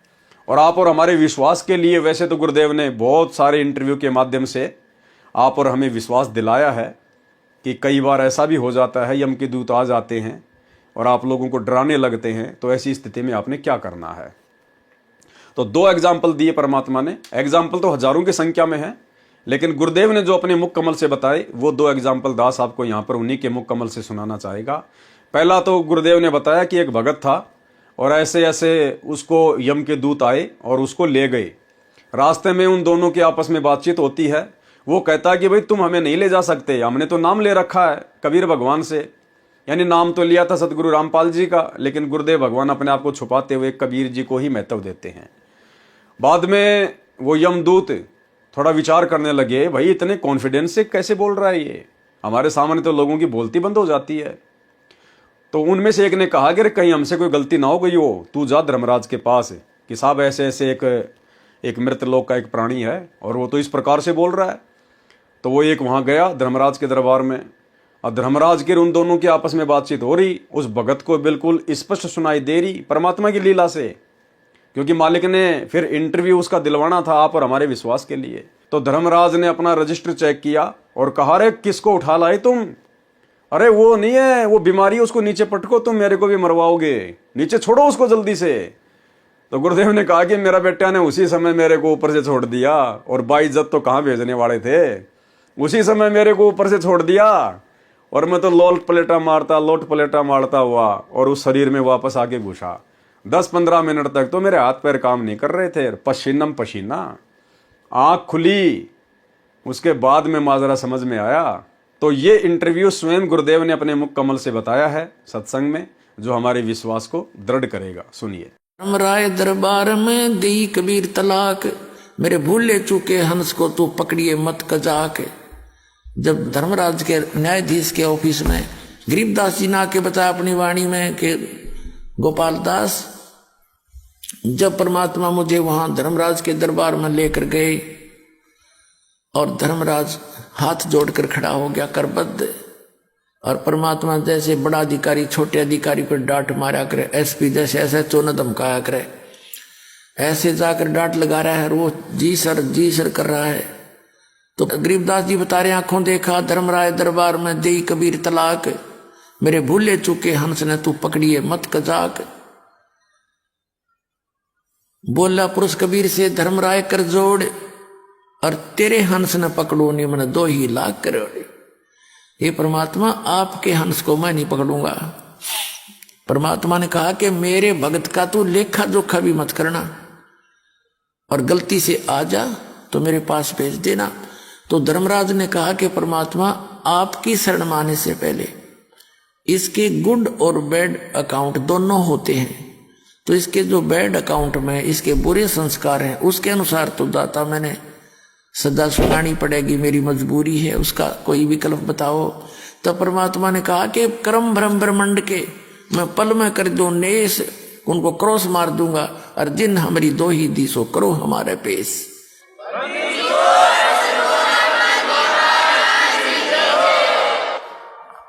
और आप और हमारे विश्वास के लिए वैसे तो गुरुदेव ने बहुत सारे इंटरव्यू के माध्यम से आप और हमें विश्वास दिलाया है कि कई बार ऐसा भी हो जाता है, यम के दूत आ जाते हैं और आप लोगों को डराने लगते हैं, तो ऐसी स्थिति में आपने क्या करना है। तो 2 एग्जाम्पल दिए परमात्मा ने। एग्जाम्पल तो हजारों की संख्या में है, लेकिन गुरुदेव ने जो अपने मुख कमल से बताए वो 2 एग्जाम्पल दास आपको यहाँ पर उन्हीं के मुख कमल से सुनाना चाहेगा। पहला तो गुरुदेव ने बताया कि एक भगत था और ऐसे ऐसे उसको यम के दूत आए और उसको ले गए। रास्ते में उन दोनों की आपस में बातचीत होती है। वो कहता है कि भाई तुम हमें नहीं ले जा सकते, हमने तो नाम ले रखा है कबीर भगवान से, यानी नाम तो लिया था सतगुरु रामपाल जी का, लेकिन गुरुदेव भगवान अपने आप को छुपाते हुए कबीर जी को ही महत्व देते हैं। बाद में वो यमदूत थोड़ा विचार करने लगे, भाई इतने कॉन्फिडेंस से कैसे बोल रहा है ये, हमारे सामने तो लोगों की बोलती बंद हो जाती है। तो उनमें से एक ने कहा कि कहीं हमसे कोई गलती ना हो गई हो, तू जा धर्मराज के पास कि साहब ऐसे ऐसे एक मृत लोक का एक प्राणी है और वो तो इस प्रकार से बोल रहा है। तो वो एक वहां गया धर्मराज के दरबार में, और धर्मराज के उन दोनों की आपस में बातचीत हो रही। उस भगत को बिल्कुल स्पष्ट सुनाई दे रही परमात्मा की लीला से, क्योंकि मालिक ने फिर इंटरव्यू उसका दिलवाना था आप और हमारे विश्वास के लिए। तो धर्मराज ने अपना रजिस्टर चेक किया और कहा, अरे किसको उठा लाए तुम, अरे वो नहीं है, वो बीमारी, उसको नीचे पटको, तुम मेरे को भी मरवाओगे, नीचे छोड़ो उसको जल्दी से। तो गुरुदेव ने कहा कि मेरा बेटा ने उसी समय मेरे को ऊपर से छोड़ दिया, और बाइज्जत तो कहाँ भेजने वाले थे, उसी समय मेरे को ऊपर से छोड़ दिया और मैं तो लोट पलेटा मारता हुआ और उस शरीर में वापस आके घुसा। 10-15 मिनट तक तो मेरे हाथ पैर काम नहीं कर रहे थे, पसीनम पसीना, आँख खुली, उसके बाद में माजरा समझ में आया। तो ये इंटरव्यू स्वयं गुरुदेव ने अपने मुख कमल से बताया है सत्संग में, जो हमारे विश्वास को दृढ़ करेगा। सुनिए। राय दरबार में दी कबीर तलाक, मेरे भूले चूके हंस को तू पकड़िए मत कजाक। जब धर्मराज के न्यायाधीश के ऑफिस में गरीबदास जी ने आके बताया अपनी वाणी में कि गोपाल दास, जब परमात्मा मुझे वहां धर्मराज के दरबार में लेकर गए और धर्मराज हाथ जोड़कर खड़ा हो गया करबद्ध, और परमात्मा जैसे बड़ा अधिकारी छोटे अधिकारी पर डांट मारा करे, एसपी जैसे ऐसे चोन धमकाया करे, ऐसे जाकर डांट लगा रहा है, वो जी सर कर रहा है। तो गरीबदास जी बता रहे, आंखों देखा धर्मराय दरबार में देई कबीर तलाक, मेरे भूले चूके हंस ने तू पकड़िए मत कजाक। बोला पुरुष कबीर से धर्मराय कर जोड़, और तेरे हंस न पकड़ो नहीं मन 2 लाख करोड़। ये परमात्मा आपके हंस को मैं नहीं पकड़ूंगा। परमात्मा ने कहा कि मेरे भगत का तू लेखा जोखा भी मत करना, और गलती से आ जा तो मेरे पास भेज देना। तो धर्मराज ने कहा कि परमात्मा आपकी शरण माने से पहले इसके गुड और बैड अकाउंट दोनों होते हैं, तो इसके जो बैड अकाउंट में इसके बुरे संस्कार हैं उसके अनुसार तो दाता मैंने सदा सुनानी पड़ेगी, मेरी मजबूरी है, उसका कोई विकल्प बताओ। तो परमात्मा ने कहा कि कर्म भ्रम ब्रह्मंड के मैं पल में कर दूं नेस, उनको क्रॉस मार दूंगा, और जिन हमारी दो ही दिसो करो हमारे पेश।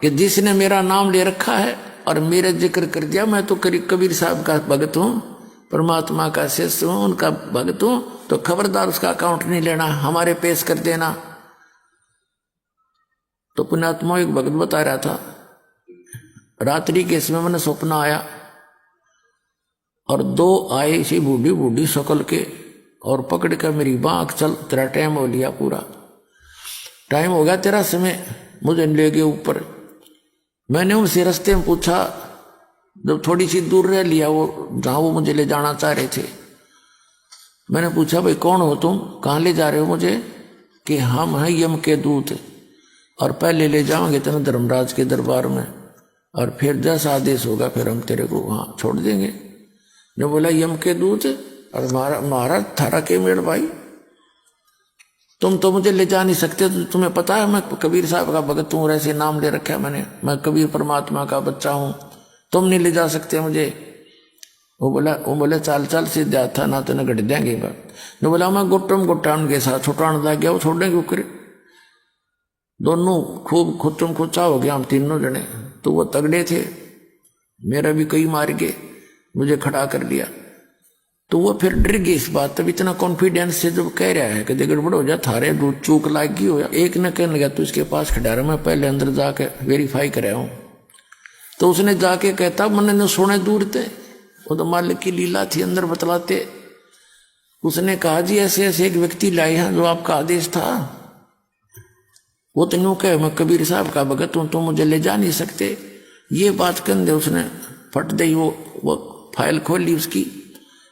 कि जिसने मेरा नाम ले रखा है और मेरा जिक्र कर दिया, मैं तो कबीर साहब का भगत हूं, परमात्मा का शिष्य हूं, उनका भगत हूं, तो खबरदार उसका अकाउंट नहीं लेना, हमारे पेश कर देना। तो पुण्यात्मा एक भगत बता रहा था, रात्रि के समय मैंने सपना आया और दो आए इसी बूढ़ी बूढ़ी शक्ल के और पकड़ कर मेरी बाँख, चल तेरा टाइम हो लिया, पूरा टाइम हो गया तेरा समय, मुझे ले गए ऊपर। मैंने उनसे रास्ते में पूछा, जब थोड़ी सी दूर रह लिया वो जहाँ वो मुझे ले जाना चाह रहे थे, मैंने पूछा भाई कौन हो तुम, कहाँ ले जा रहे हो मुझे? कि हम हैं यम के दूत और पहले ले जाओगे तेरे धर्मराज के दरबार में, और फिर जैसा आदेश होगा फिर हम तेरे को वहाँ छोड़ देंगे। ने बोला यम के दूत और महाराज थारा के मेड़ भाई, तुम तो मुझे ले जा नहीं सकते, तो तुम्हें पता है मैं कबीर साहब का भगत हूँ और ऐसे नाम ले रखा है मैंने, मैं कबीर परमात्मा का बच्चा हूँ, तुम नहीं ले जा सकते मुझे। वो बोला चाल चाल सीधा था ना, तो न गट देंगे बात। ने बोला मैं गुट्टान के साथ छुटान लग गया, वो छोड़ने ऊपर दोनों खूब खुच्चम खुच्चा हो गया, हम तीनों जने। तो वो तगड़े थे, मेरा भी कई मार गए, मुझे खड़ा कर लिया। तो वो फिर डर गई इस बात, तब इतना कॉन्फिडेंस से जब कह रहा है कि गड़बड़ हो जा, थारे दूध चूक लागी हो। एक ने कहने लगा तू इसके पास खड़ा रहा, मैं पहले अंदर जाके वेरीफाई कराया हूँ। तो उसने जाके कहता मैंने न सोने दूर थे, वो तो मालिक की लीला थी, अंदर बतलाते। उसने कहा जी ऐसे ऐसे एक व्यक्ति लाए हैं जो आपका आदेश था। वो तो यूं कहे मैं कबीर साहब का भगत हूं, तो मुझे ले जा नहीं सकते। ये बात कहने दे उसने फट दे, वो फाइल खोली उसकी,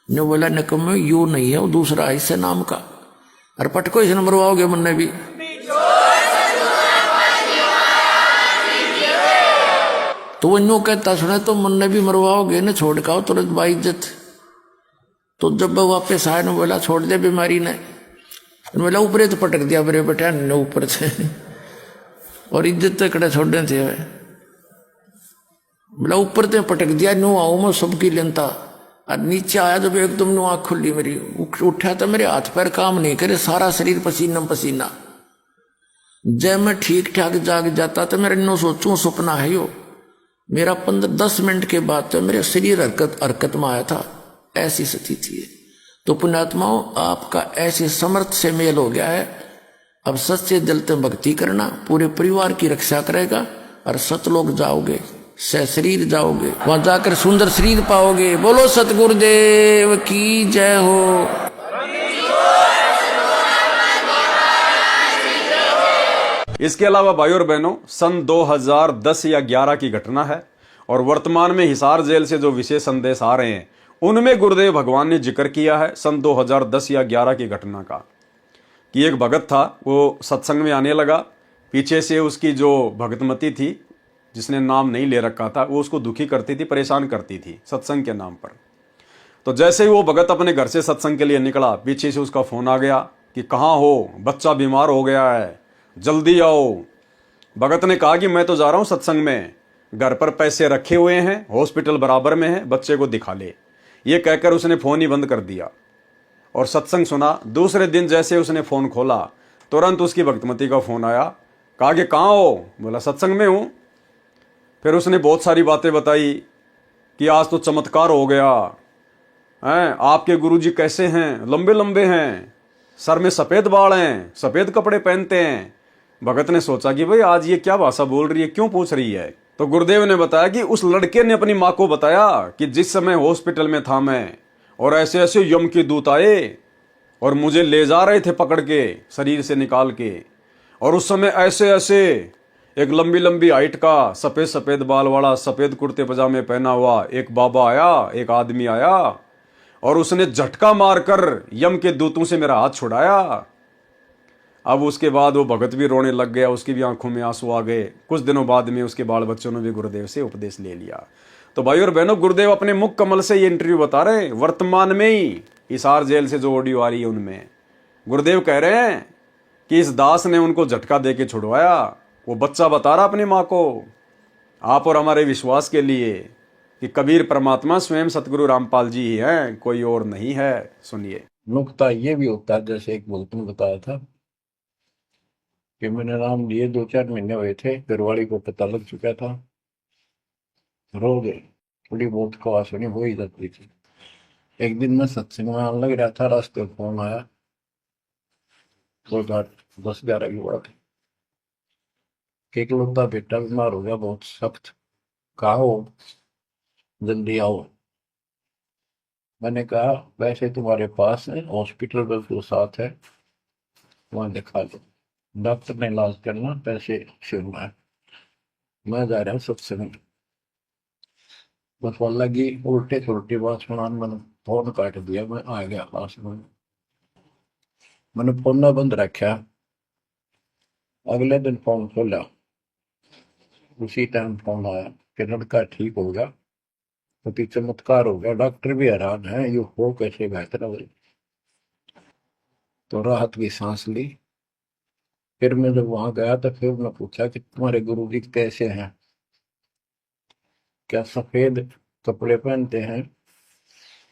ने बोला नकम्मे यू नहीं है, वो दूसरा है इससे नाम का, और पटको इसे मरवाओगे मुन्ने भी। तो वो यूं कहता सुना तो मुन्ने भी मरवाओगे न, छोड़ का तुरंत बाइज्जत। तो जब वो वापस आए ने बोला छोड़ दे बीमारी ने, बोला ऊपर तो पटक दिया मेरे बेटा ने ऊपर से, और इज्जत तक कड़े छोड़ने थे। बोला ऊपर तो पटक दिया, नो आओ मैं सबकी लेनता, और नीचे आया जब एकदम नो आँख खुली मेरी, उठा तो मेरे हाथ पैर काम नहीं करे, सारा शरीर पसीना पसीना। जब मैं ठीक ठाक जाग जाता तो मेरे नो सोचूं सपना है यो, मेरा 15-10 मिनट के बाद तो मेरे शरीर हरकत में आया था, ऐसी स्थिति थी। तो पुण्यात्माओं आपका ऐसे समर्थ से मेल हो गया है, अब सच्चे दिल से भक्ति करना, पूरे परिवार की रक्षा करेगा, और सतलोक जाओगे, शरीर जाओगे, वहां जाकर सुंदर शरीर पाओगे। बोलो सतगुरुदेव की जय हो। इसके अलावा भाइयों और बहनों, सन 2010 या 11 की घटना है, और वर्तमान में हिसार जेल से जो विशेष संदेश आ रहे हैं उनमें गुरुदेव भगवान ने जिक्र किया है सन 2010 या 11 की घटना का, कि एक भगत था, वो सत्संग में आने लगा, पीछे से उसकी जो भगतमती थी जिसने नाम नहीं ले रखा था, वो उसको दुखी करती थी, परेशान करती थी सत्संग के नाम पर। तो जैसे ही वो भगत अपने घर से सत्संग के लिए निकला, पीछे से उसका फोन आ गया कि कहाँ हो, बच्चा बीमार हो गया है, जल्दी आओ। भगत ने कहा कि मैं तो जा रहा हूँ सत्संग में, घर पर पैसे रखे हुए हैं, हॉस्पिटल बराबर में है, बच्चे को दिखा ले। ये कहकर उसने फोन ही बंद कर दिया और सत्संग सुना। दूसरे दिन जैसे उसने फोन खोला, तुरंत उसकी भक्तमती का फोन आया, कहा कि कहाँ हो? बोला सत्संग में हूँ। फिर उसने बहुत सारी बातें बताई कि आज तो चमत्कार हो गया हैं, आपके गुरुजी कैसे हैं, लंबे लंबे हैं, सर में सफ़ेद बाल हैं, सफ़ेद कपड़े पहनते हैं। भगत ने सोचा कि भाई आज ये क्या भाषा बोल रही है, क्यों पूछ रही है। तो गुरुदेव ने बताया कि उस लड़के ने अपनी माँ को बताया कि जिस समय हॉस्पिटल में था मैं, और ऐसे ऐसे यम के दूत आए और मुझे ले जा रहे थे पकड़ के शरीर से निकाल के, और उस समय ऐसे ऐसे एक लंबी लंबी हाइट का सफ़ेद सफ़ेद बाल वाला सफ़ेद कुर्ते पजामे पहना हुआ एक बाबा आया, एक आदमी आया, और उसने झटका मारकर यम के दूतों से मेरा हाथ छुड़ाया। अब उसके बाद वो भगत भी रोने लग गया, उसकी भी आंखों में आंसू आ गए। कुछ दिनों बाद में उसके बाल बच्चों ने भी गुरुदेव से उपदेश ले लिया। तो भाई और बहनों, गुरुदेव अपने मुख कमल से ये इंटरव्यू बता रहे हैं, वर्तमान में ही हिसार जेल से जो ऑडियो आ रही है उनमें गुरुदेव कह रहे हैं कि इस दास ने उनको झटका दे के छुड़वाया। वो बच्चा बता रहा अपनी माँ को, आप और हमारे विश्वास के लिए कि कबीर परमात्मा स्वयं सतगुरु रामपाल जी ही हैं, कोई और नहीं है। सुनिए। नुक्ता ये भी होता है, जैसे एक भक्त ने बताया था कि मैंने नाम लिए 2-4 महीने हुए थे, घरवाली को पता लग चुका था, रो गए, थोड़ी बहुत खवास होनी हो ही जाती थी। एक दिन मैं सत्संग में आने लग रहा था, रास्ते में फोन आया, कोई बात 10-11 की बात है, कि इकलौता बेटा बीमार हो गया बहुत सख्त, कहा हो, जल्दी आओ। मैंने कहा वैसे तुम्हारे पास है, हॉस्पिटल बिल्कुल साथ है, वहां दिखा लो, डॉक्टर ने इलाज करना, पैसे शुरू है, मैं जा रहा हूँ सत्संग। बस वो लगी उल्टे सुलटी बात सुनाने, मैंने फोन काट दिया, मैं आ गया पास में, मैंने फोन ना बंद रखा। अगले दिन फोन खोला, उसी टाइम फोन आया कि लड़का ठीक हो गया, तो चमत्कार हो गया, डॉक्टर भी हैरान है, ये हो कैसे बेहतर हो। तो राहत की सांस ली। फिर मैं जब वहां गया तो फिर मैं पूछा कि तुम्हारे गुरु जी कैसे हैं, क्या सफेद कपड़े पहनते हैं,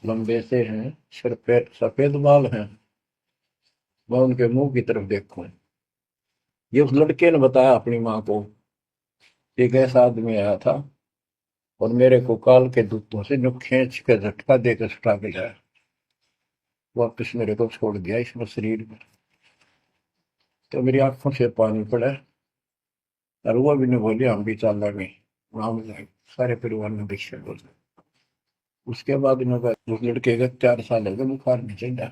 लंबे से हैं, सिर पे सफेद बाल हैं। मैं उनके मुंह की तरफ देखूं, ये उस लड़के ने बताया अपनी माँ को, एक ऐसा आदमी आया था और मेरे को काल के दूतों से जो खींच के झटका देकर सुटा के लाया, वापस मेरे को छोड़ दिया इसमें शरीर में। तो मेरी आंखों से पानी पड़ा, और वो भी ने बोली हम भी चल रहे, वहां में सारे परिवार ने दीक्षा बोला। उसके बाद उस लड़के का 4 साल हो गए, बुखार नहीं चढ़ा।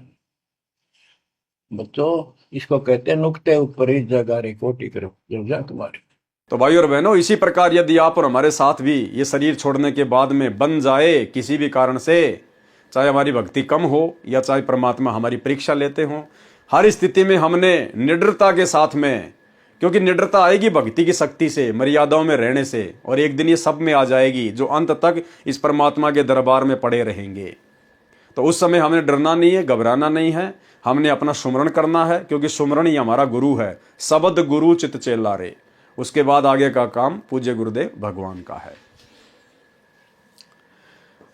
बच्चों, इसको कहते हैं नुक्ते ऊपर ही जगह रे कोटी करो, जब जा तुम्हारी। तो भाई और बहनों, इसी प्रकार यदि आप और हमारे साथ भी ये शरीर छोड़ने के बाद में बन जाए किसी भी कारण से, चाहे हमारी भक्ति कम हो या चाहे परमात्मा हमारी परीक्षा लेते हों, हर स्थिति में हमने निडरता के साथ में, क्योंकि निडरता आएगी भक्ति की शक्ति से, मर्यादाओं में रहने से, और एक दिन ये सब में आ जाएगी जो अंत तक इस परमात्मा के दरबार में पड़े रहेंगे। तो उस समय हमें डरना नहीं है, घबराना नहीं है, हमने अपना सुमरण करना है, क्योंकि सुमरण ही हमारा गुरु है। शब्द गुरु चित चेला रे। उसके बाद आगे का काम पूज्य गुरुदेव भगवान का है।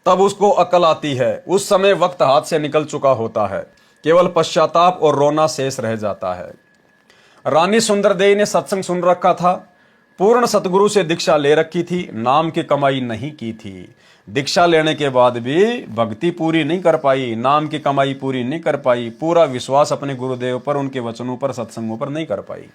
तब उसको अकल आती है। उस समय वक्त हाथ से निकल चुका होता है, केवल पश्चाताप और रोना शेष रह जाता है। रानी सुंदरदेवी ने सत्संग सुन रखा था, पूर्ण सतगुरु से दीक्षा ले रखी थी, नाम की कमाई नहीं की थी। दीक्षा लेने के बाद भी भक्ति पूरी नहीं कर पाई, नाम की कमाई पूरी नहीं कर पाई, पूरा विश्वास अपने गुरुदेव पर, उनके वचनों पर, सत्संगों पर नहीं कर पाई।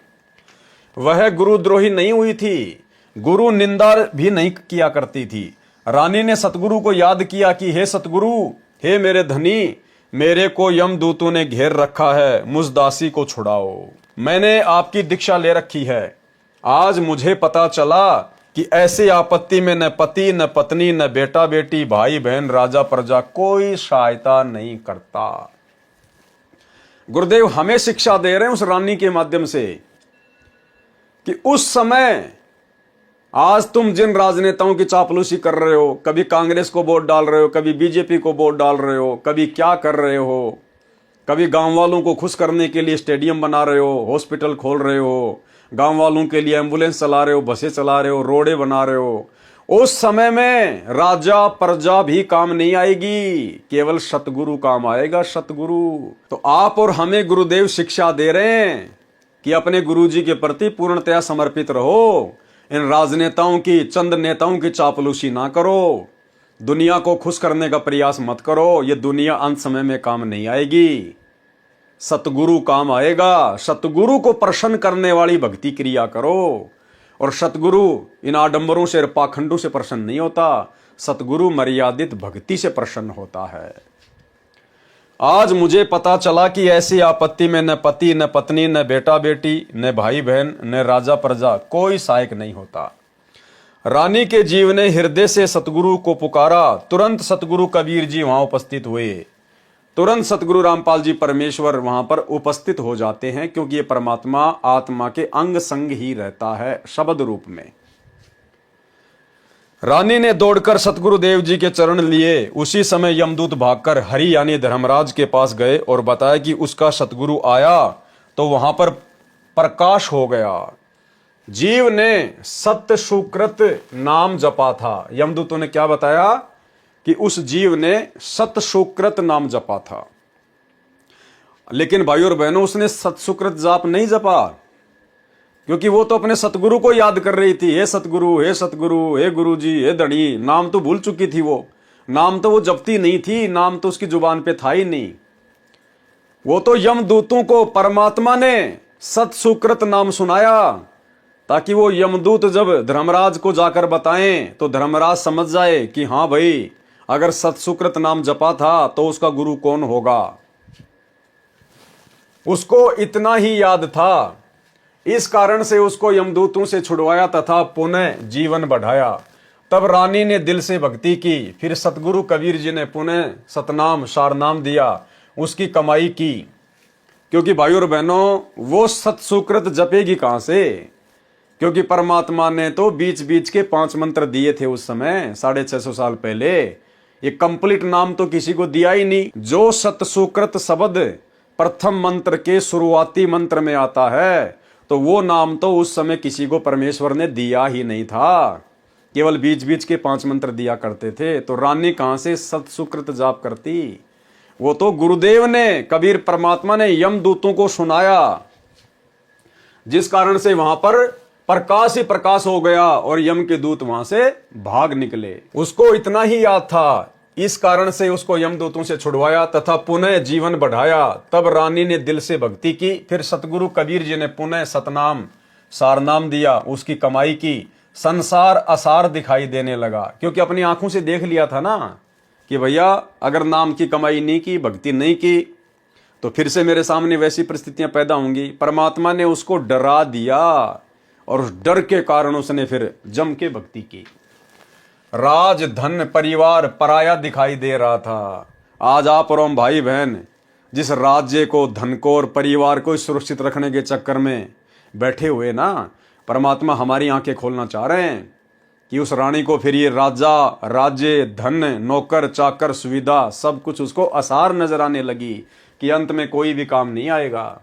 वह गुरुद्रोही नहीं हुई थी, गुरु निंदा भी नहीं किया करती थी। रानी ने सतगुरु को याद किया कि हे सतगुरु, हे मेरे धनी, मेरे को यमदूतों ने घेर रखा है, मुझ दासी को छुड़ाओ। मैंने आपकी दीक्षा ले रखी है, आज मुझे पता चला कि ऐसी आपत्ति में न पति न पत्नी न बेटा बेटी भाई बहन राजा प्रजा कोई सहायता नहीं करता। गुरुदेव हमें शिक्षा दे रहे हैं उस रानी के माध्यम से कि उस समय, आज तुम जिन राजनेताओं की चापलूसी कर रहे हो, कभी कांग्रेस को वोट डाल रहे हो, कभी बीजेपी को वोट डाल रहे हो, कभी क्या कर रहे हो, कभी गांव वालों को खुश करने के लिए स्टेडियम बना रहे हो, हॉस्पिटल खोल रहे हो, गांव वालों के लिए एम्बुलेंस चला रहे हो, बसें चला रहे हो, रोडे बना रहे हो। उस समय में राजा प्रजा भी काम नहीं आएगी, केवल सतगुरु काम आएगा, सतगुरु। तो आप और हमें गुरुदेव शिक्षा दे रहे हैं कि अपने गुरुजी के प्रति पूर्णतया समर्पित रहो, इन राजनेताओं की, चंद नेताओं की चापलूसी ना करो, दुनिया को खुश करने का प्रयास मत करो, ये दुनिया अंत समय में काम नहीं आएगी, सतगुरु काम आएगा। सतगुरु को प्रसन्न करने वाली भक्ति क्रिया करो, और सतगुरु इन आडंबरों से, पाखंडों से प्रसन्न नहीं होता, सतगुरु मर्यादित भक्ति से प्रसन्न होता है। आज मुझे पता चला कि ऐसी आपत्ति में न पति न पत्नी न बेटा बेटी न भाई बहन न राजा प्रजा कोई सहायक नहीं होता। रानी के जीव ने हृदय से सतगुरु को पुकारा, तुरंत सतगुरु कबीर जी वहां उपस्थित हुए, तुरंत सतगुरु रामपाल जी परमेश्वर वहां पर उपस्थित हो जाते हैं, क्योंकि ये परमात्मा आत्मा के अंग संग ही रहता है शब्द रूप में। रानी ने दौड़कर सतगुरुदेव जी के चरण लिए। उसी समय यमदूत भागकर हरि यानी धर्मराज के पास गए और बताया कि उसका सतगुरु आया, तो वहां पर प्रकाश हो गया। जीव ने सत्य सुकृत नाम जपा था। यमदूतों ने क्या बताया कि उस जीव ने सत्य सुकृत नाम जपा था। लेकिन भाई और बहनों, उसने सत्य सुकृत जाप नहीं जपा, क्योंकि वो तो अपने सतगुरु को याद कर रही थी। हे सतगुरु, हे सतगुरु, हे गुरुजी, हे धनी। नाम तो भूल चुकी थी वो, नाम तो वो जपती नहीं थी, नाम तो उसकी जुबान पे था ही नहीं। वो तो यमदूतों को परमात्मा ने सत सुकृत नाम सुनाया, ताकि वो यमदूत जब धर्मराज को जाकर बताएं तो धर्मराज समझ जाए कि हाँ भाई, अगर सत सुकृत नाम जपा था तो उसका गुरु कौन होगा। उसको इतना ही याद था, इस कारण से उसको यमदूतों से छुड़वाया तथा पुनः जीवन बढ़ाया। तब रानी ने दिल से भक्ति की, फिर सतगुरु कबीर जी ने पुनः सतनाम सारनाम दिया, उसकी कमाई की। क्योंकि भाई और बहनों, वो सत सुकृत जपेगी कहां से, क्योंकि परमात्मा ने तो बीच बीच के 5 मंत्र दिए थे उस समय 650 साल पहले। ये कंप्लीट नाम तो किसी को दिया ही नहीं। जो सत सुकृत शब्द प्रथम मंत्र के शुरुआती मंत्र में आता है, तो वो नाम तो उस समय किसी को परमेश्वर ने दिया ही नहीं था, केवल बीच बीच के 5 मंत्र दिया करते थे। तो रानी कहां से सत सुकृत जाप करती। वो तो गुरुदेव ने, कबीर परमात्मा ने यमदूतों को सुनाया, जिस कारण से वहां पर प्रकाश ही प्रकाश हो गया और यम के दूत वहां से भाग निकले। उसको इतना ही याद था, इस कारण से उसको यमदूतों से छुड़वाया तथा पुनः जीवन बढ़ाया। तब रानी ने दिल से भक्ति की, फिर सतगुरु कबीर जी ने पुनः सतनाम सारनाम दिया, उसकी कमाई की। संसार असार दिखाई देने लगा, क्योंकि अपनी आंखों से देख लिया था ना कि भैया, अगर नाम की कमाई नहीं की, भक्ति नहीं की, तो फिर से मेरे सामने वैसी परिस्थितियां पैदा होंगी। परमात्मा ने उसको डरा दिया और उस डर के कारण उसने फिर जम के भक्ति की। राज धन परिवार पराया दिखाई दे रहा था। आज आप और हम भाई बहन जिस राज्य को, धन को और परिवार को सुरक्षित रखने के चक्कर में बैठे हुए ना, परमात्मा हमारी आंखें खोलना चाह रहे हैं कि उस रानी को फिर ये राजा, राज्य, धन, नौकर चाकर, सुविधा सब कुछ उसको आसार नजर आने लगी कि अंत में कोई भी काम नहीं आएगा।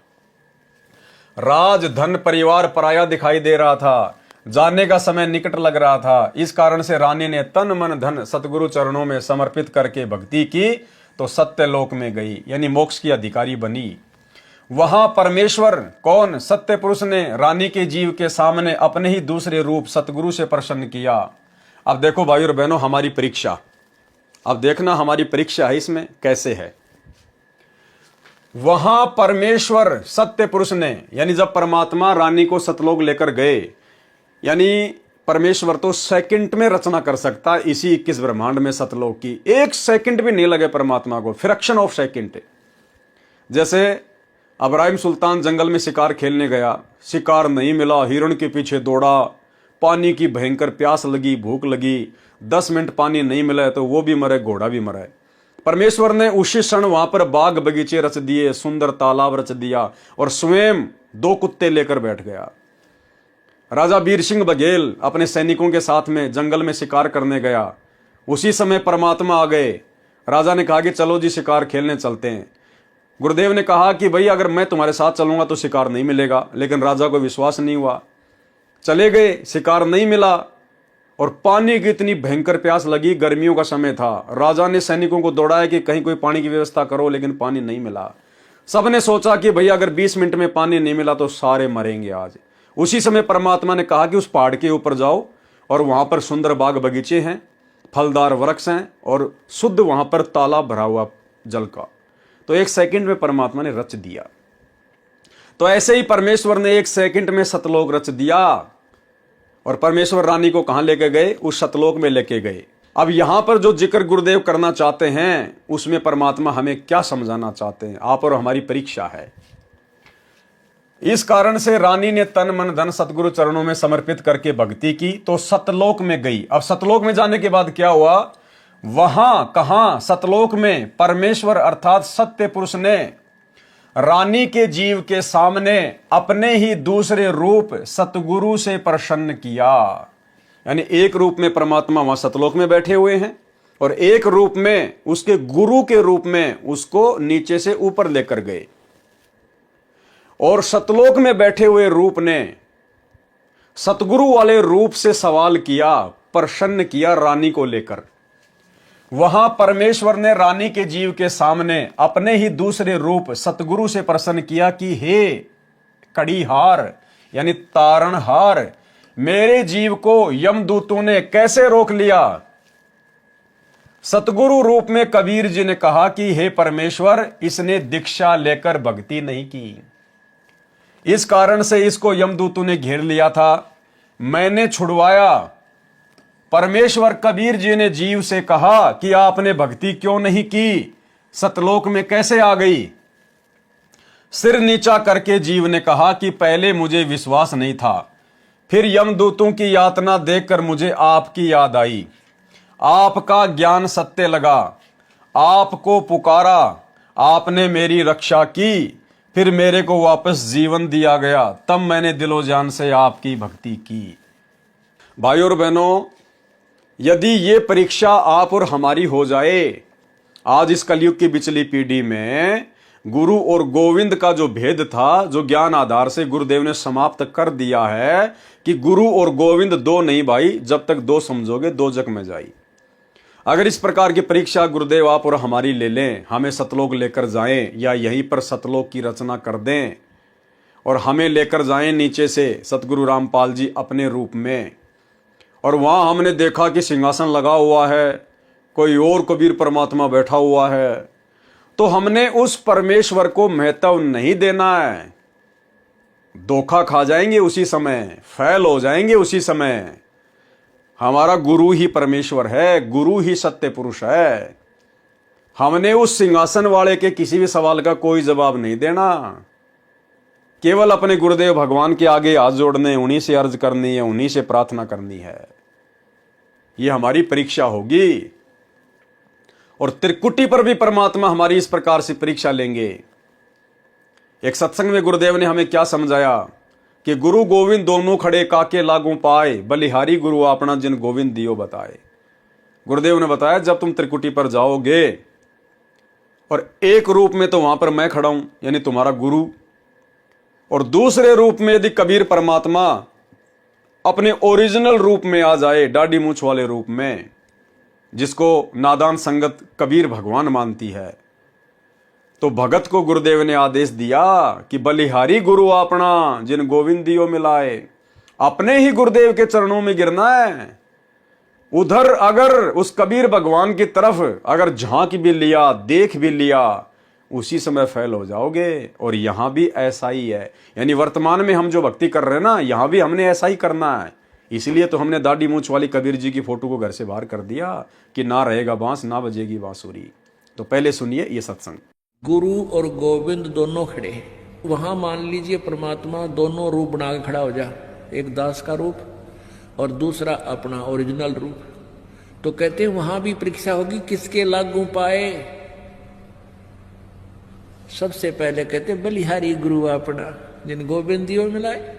राज धन परिवार पराया दिखाई दे रहा था, जाने का समय निकट लग रहा था। इस कारण से रानी ने तन मन धन सतगुरु चरणों में समर्पित करके भक्ति की, तो सत्य लोक में गई, यानी मोक्ष की अधिकारी बनी। वहां परमेश्वर कौन, सत्य पुरुष ने रानी के जीव के सामने अपने ही दूसरे रूप सतगुरु से प्रसन्न किया। अब देखो भाई और बहनों, हमारी परीक्षा, अब देखना हमारी परीक्षा है इसमें कैसे है। वहां परमेश्वर सत्य पुरुष ने, यानी जब परमात्मा रानी को सतलोक लेकर गए, यानी परमेश्वर तो सेकंड में रचना कर सकता है इसी 21 ब्रह्मांड में सतलोक की। 1 सेकंड भी नहीं लगे परमात्मा को, फ्रैक्शन ऑफ सेकंड। जैसे अब्राहिम सुल्तान जंगल में शिकार खेलने गया, शिकार नहीं मिला, हिरण के पीछे दौड़ा, पानी की भयंकर प्यास लगी, भूख लगी, 10 मिनट पानी नहीं मिला तो वो भी मरे, घोड़ा भी मरा। परमेश्वर ने उसी क्षण वहां पर बाग बगीचे रच दिए, सुंदर तालाब रच दिया और स्वयं 2 कुत्ते लेकर बैठ गया। राजा वीर सिंह बघेल अपने सैनिकों के साथ में जंगल में शिकार करने गया, उसी समय परमात्मा आ गए। राजा ने कहा कि चलो जी शिकार खेलने चलते हैं। गुरुदेव ने कहा कि भाई अगर मैं तुम्हारे साथ चलूंगा तो शिकार नहीं मिलेगा, लेकिन राजा को विश्वास नहीं हुआ। चले गए, शिकार नहीं मिला और पानी की इतनी भयंकर प्यास लगी, गर्मियों का समय था। राजा ने सैनिकों को दौड़ाया कि कहीं कोई पानी की व्यवस्था करो, लेकिन पानी नहीं मिला। सबने सोचा कि भैया अगर 20 मिनट में पानी नहीं मिला तो सारे मरेंगे आज। उसी समय परमात्मा ने कहा कि उस पहाड़ के ऊपर जाओ और वहां पर सुंदर बाग बगीचे हैं, फलदार वृक्ष हैं और शुद्ध वहां पर तालाब भरा हुआ जल का। तो 1 सेकंड में परमात्मा ने रच दिया। तो ऐसे ही परमेश्वर ने 1 सेकंड में सतलोक रच दिया और परमेश्वर रानी को कहां लेके गए, उस सतलोक में लेके गए। अब यहां पर जो जिक्र गुरुदेव करना चाहते हैं उसमें परमात्मा हमें क्या समझाना चाहते हैं, आप और हमारी परीक्षा है। इस कारण से रानी ने तन मन धन सतगुरु चरणों में समर्पित करके भक्ति की, तो सतलोक में गई। अब सतलोक में जाने के बाद क्या हुआ, वहां कहां, सतलोक में परमेश्वर अर्थात सत्य पुरुष ने रानी के जीव के सामने अपने ही दूसरे रूप सतगुरु से प्रसन्न किया। यानी एक रूप में परमात्मा वहां सतलोक में बैठे हुए हैं और एक रूप में उसके गुरु के रूप में उसको नीचे से ऊपर लेकर गए। और सतलोक में बैठे हुए रूप ने सतगुरु वाले रूप से सवाल किया, प्रसन्न किया रानी को लेकर। वहां परमेश्वर ने रानी के जीव के सामने अपने ही दूसरे रूप सतगुरु से प्रसन्न किया कि हे कड़ीहार यानी तारणहार, मेरे जीव को यमदूतों ने कैसे रोक लिया। सतगुरु रूप में कबीर जी ने कहा कि हे परमेश्वर, इसने दीक्षा लेकर भक्ति नहीं की, इस कारण से इसको यमदूतों ने घेर लिया था, मैंने छुड़वाया। परमेश्वर कबीर जी ने जीव से कहा कि आपने भक्ति क्यों नहीं की, सतलोक में कैसे आ गई। सिर नीचा करके जीव ने कहा कि पहले मुझे विश्वास नहीं था, फिर यमदूतों की यातना देखकर मुझे आपकी याद आई, आपका ज्ञान सत्य लगा, आपको पुकारा, आपने मेरी रक्षा की, फिर मेरे को वापस जीवन दिया गया, तब मैंने दिलो जान से आपकी भक्ति की। भाइयों और बहनों, यदि ये परीक्षा आप और हमारी हो जाए, आज इस कलयुग की पिछली पीढ़ी में गुरु और गोविंद का जो भेद था, जो ज्ञान आधार से गुरुदेव ने समाप्त कर दिया है कि गुरु और गोविंद दो नहीं भाई, जब तक दो समझोगे दो जग में जाई। अगर इस प्रकार की परीक्षा गुरुदेव आप और हमारी ले लें, हमें सतलोक लेकर जाएं या यहीं पर सतलोक की रचना कर दें और हमें लेकर जाएं नीचे से सतगुरु रामपाल जी अपने रूप में, और वहां हमने देखा कि सिंहासन लगा हुआ है, कोई और कबीर परमात्मा बैठा हुआ है, तो हमने उस परमेश्वर को महत्व नहीं देना है। धोखा खा जाएंगे उसी समय, फैल हो जाएंगे उसी समय। हमारा गुरु ही परमेश्वर है, गुरु ही सत्य पुरुष है। हमने उस सिंहासन वाले के किसी भी सवाल का कोई जवाब नहीं देना, केवल अपने गुरुदेव भगवान के आगे हाथ जोड़ने, उन्हीं से अर्ज करनी है, उन्हीं से प्रार्थना करनी है। यह हमारी परीक्षा होगी और त्रिकुटी पर भी परमात्मा हमारी इस प्रकार से परीक्षा लेंगे। एक सत्संग में गुरुदेव ने हमें क्या समझाया कि गुरु गोविंद दोनों खड़े काके लागू पाए, बलिहारी गुरु अपना जिन गोविंद दियो बताए। गुरुदेव ने बताया जब तुम त्रिकुटी पर जाओगे और एक रूप में तो वहां पर मैं खड़ा हूं यानी तुम्हारा गुरु, और दूसरे रूप में यदि कबीर परमात्मा अपने ओरिजिनल रूप में आ जाए, दाढ़ी मूछ वाले रूप में, जिसको नादान संगत कबीर भगवान मानती है, तो भगत को गुरुदेव ने आदेश दिया कि बलिहारी गुरु अपना जिन गोविंदियों मिलाए। अपने ही गुरुदेव के चरणों में गिरना है। उधर अगर उस कबीर भगवान की तरफ अगर झांक भी लिया, देख भी लिया, उसी समय फैल हो जाओगे। और यहां भी ऐसा ही है, यानी वर्तमान में हम जो भक्ति कर रहे हैं ना, यहां भी हमने ऐसा ही करना है। इसलिए तो हमने दाढ़ी मूछ वाली कबीर जी की फोटो को घर से बाहर कर दिया कि ना रहेगा बांस, ना बजेगी बांसुरी। तो पहले सुनिए ये सत्संग। गुरु और गोविंद दोनों खड़े, वहां मान लीजिए परमात्मा दोनों रूप बना के खड़ा हो जा, एक दास का रूप और दूसरा अपना ओरिजिनल रूप। तो कहते हैं वहां भी परीक्षा होगी, किसके लागू पाए। सबसे पहले कहते बलिहारी गुरु अपना जिन गोविंदियों मिलाए।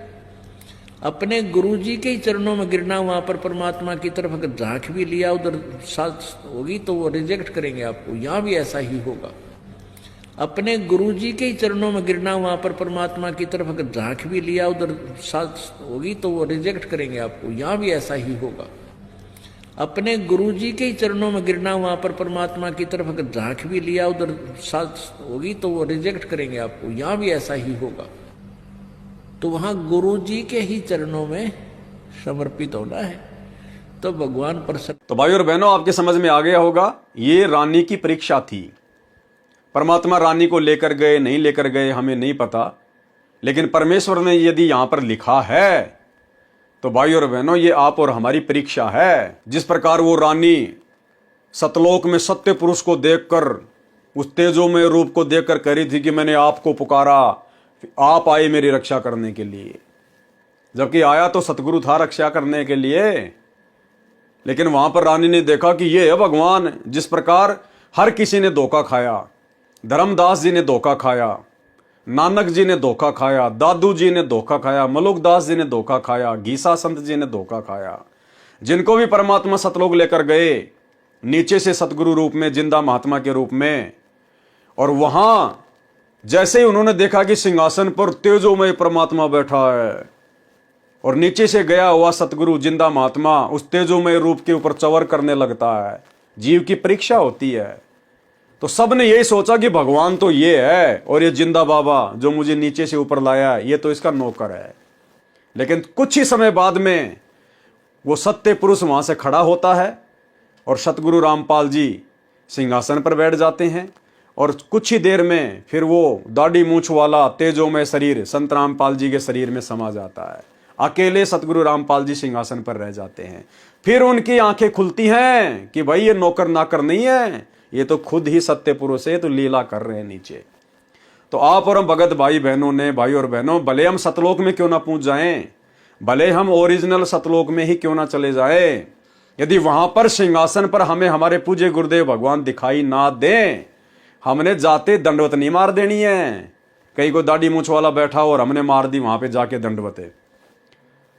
अपने गुरु जी के ही चरणों में गिरना, वहां पर परमात्मा की तरफ अगर झांक भी लिया उधर साथ होगी तो वो रिजेक्ट करेंगे आपको। यहां भी ऐसा ही होगा। अपने गुरु जी के ही चरणों में गिरना, वहां पर परमात्मा की तरफ अगर झांक भी लिया उधर साथ होगी तो वो रिजेक्ट करेंगे आपको। यहां भी ऐसा ही होगा। अपने गुरु जी के ही चरणों में गिरना, वहां पर परमात्मा की तरफ अगर झांक भी लिया उधर साथ होगी तो वो रिजेक्ट करेंगे आपको। यहां भी ऐसा ही होगा। तो वहां गुरु जी के ही चरणों में समर्पित होना है तो भगवान प्रसन्न। तो भाई और बहनों, आपके समझ में आ गया होगा, ये रानी की परीक्षा थी। परमात्मा रानी को लेकर गए नहीं लेकर गए हमें नहीं पता, लेकिन परमेश्वर ने यदि यहां पर लिखा है तो भाई और बहनों ये आप और हमारी परीक्षा है। जिस प्रकार वो रानी सतलोक में सत्य पुरुष को देखकर, उस तेजोमय रूप को देखकर कह रही थी कि मैंने आपको पुकारा, आप आए मेरी रक्षा करने के लिए, जबकि आया तो सतगुरु था रक्षा करने के लिए। लेकिन वहां पर रानी ने देखा कि ये है भगवान। जिस प्रकार हर किसी ने धोखा खाया, धर्मदास जी ने धोखा खाया, नानक जी ने धोखा खाया, दादू जी ने धोखा खाया, मलुकदास जी ने धोखा खाया, गीसा संत जी ने धोखा खाया। जिनको भी परमात्मा सतलोक लेकर गए नीचे से सतगुरु रूप में, जिंदा महात्मा के रूप में, और वहां जैसे ही उन्होंने देखा कि सिंहासन पर तेजोमय परमात्मा बैठा है, और नीचे से गया हुआ सतगुरु जिंदा महात्मा उस तेजोमय रूप के ऊपर चवर करने लगता है। जीव की परीक्षा होती है। तो सबने यही सोचा कि भगवान तो ये है और ये जिंदा बाबा जो मुझे नीचे से ऊपर लाया ये तो इसका नौकर है। लेकिन कुछ ही समय बाद में वो सत्य पुरुष वहां से खड़ा होता है और सतगुरु रामपाल जी सिंहासन पर बैठ जाते हैं और कुछ ही देर में फिर वो दाढ़ी मूंछ वाला तेजोमय शरीर संत रामपाल जी के शरीर में समा जाता है। अकेले सतगुरु रामपाल जी सिंहासन पर रह जाते हैं। फिर उनकी आंखें खुलती हैं कि भाई ये नौकर नाकर नहीं है, ये तो खुद ही सत्य पुरुष है, तो लीला कर रहे हैं नीचे। तो आप और हम भगत भाई बहनों ने, भाई और बहनों, भले हम सतलोक में क्यों ना पहुंच जाएं, भले हम ओरिजिनल सतलोक में ही क्यों ना चले जाएं, यदि वहां पर सिंहासन पर हमें हमारे पूज्य गुरुदेव भगवान दिखाई ना दें, हमने जाते दंडवत नहीं मार देनी है। कहीं को दाढ़ी मूंछ वाला बैठा और हमने मार दी वहां पे जाके दंडवते।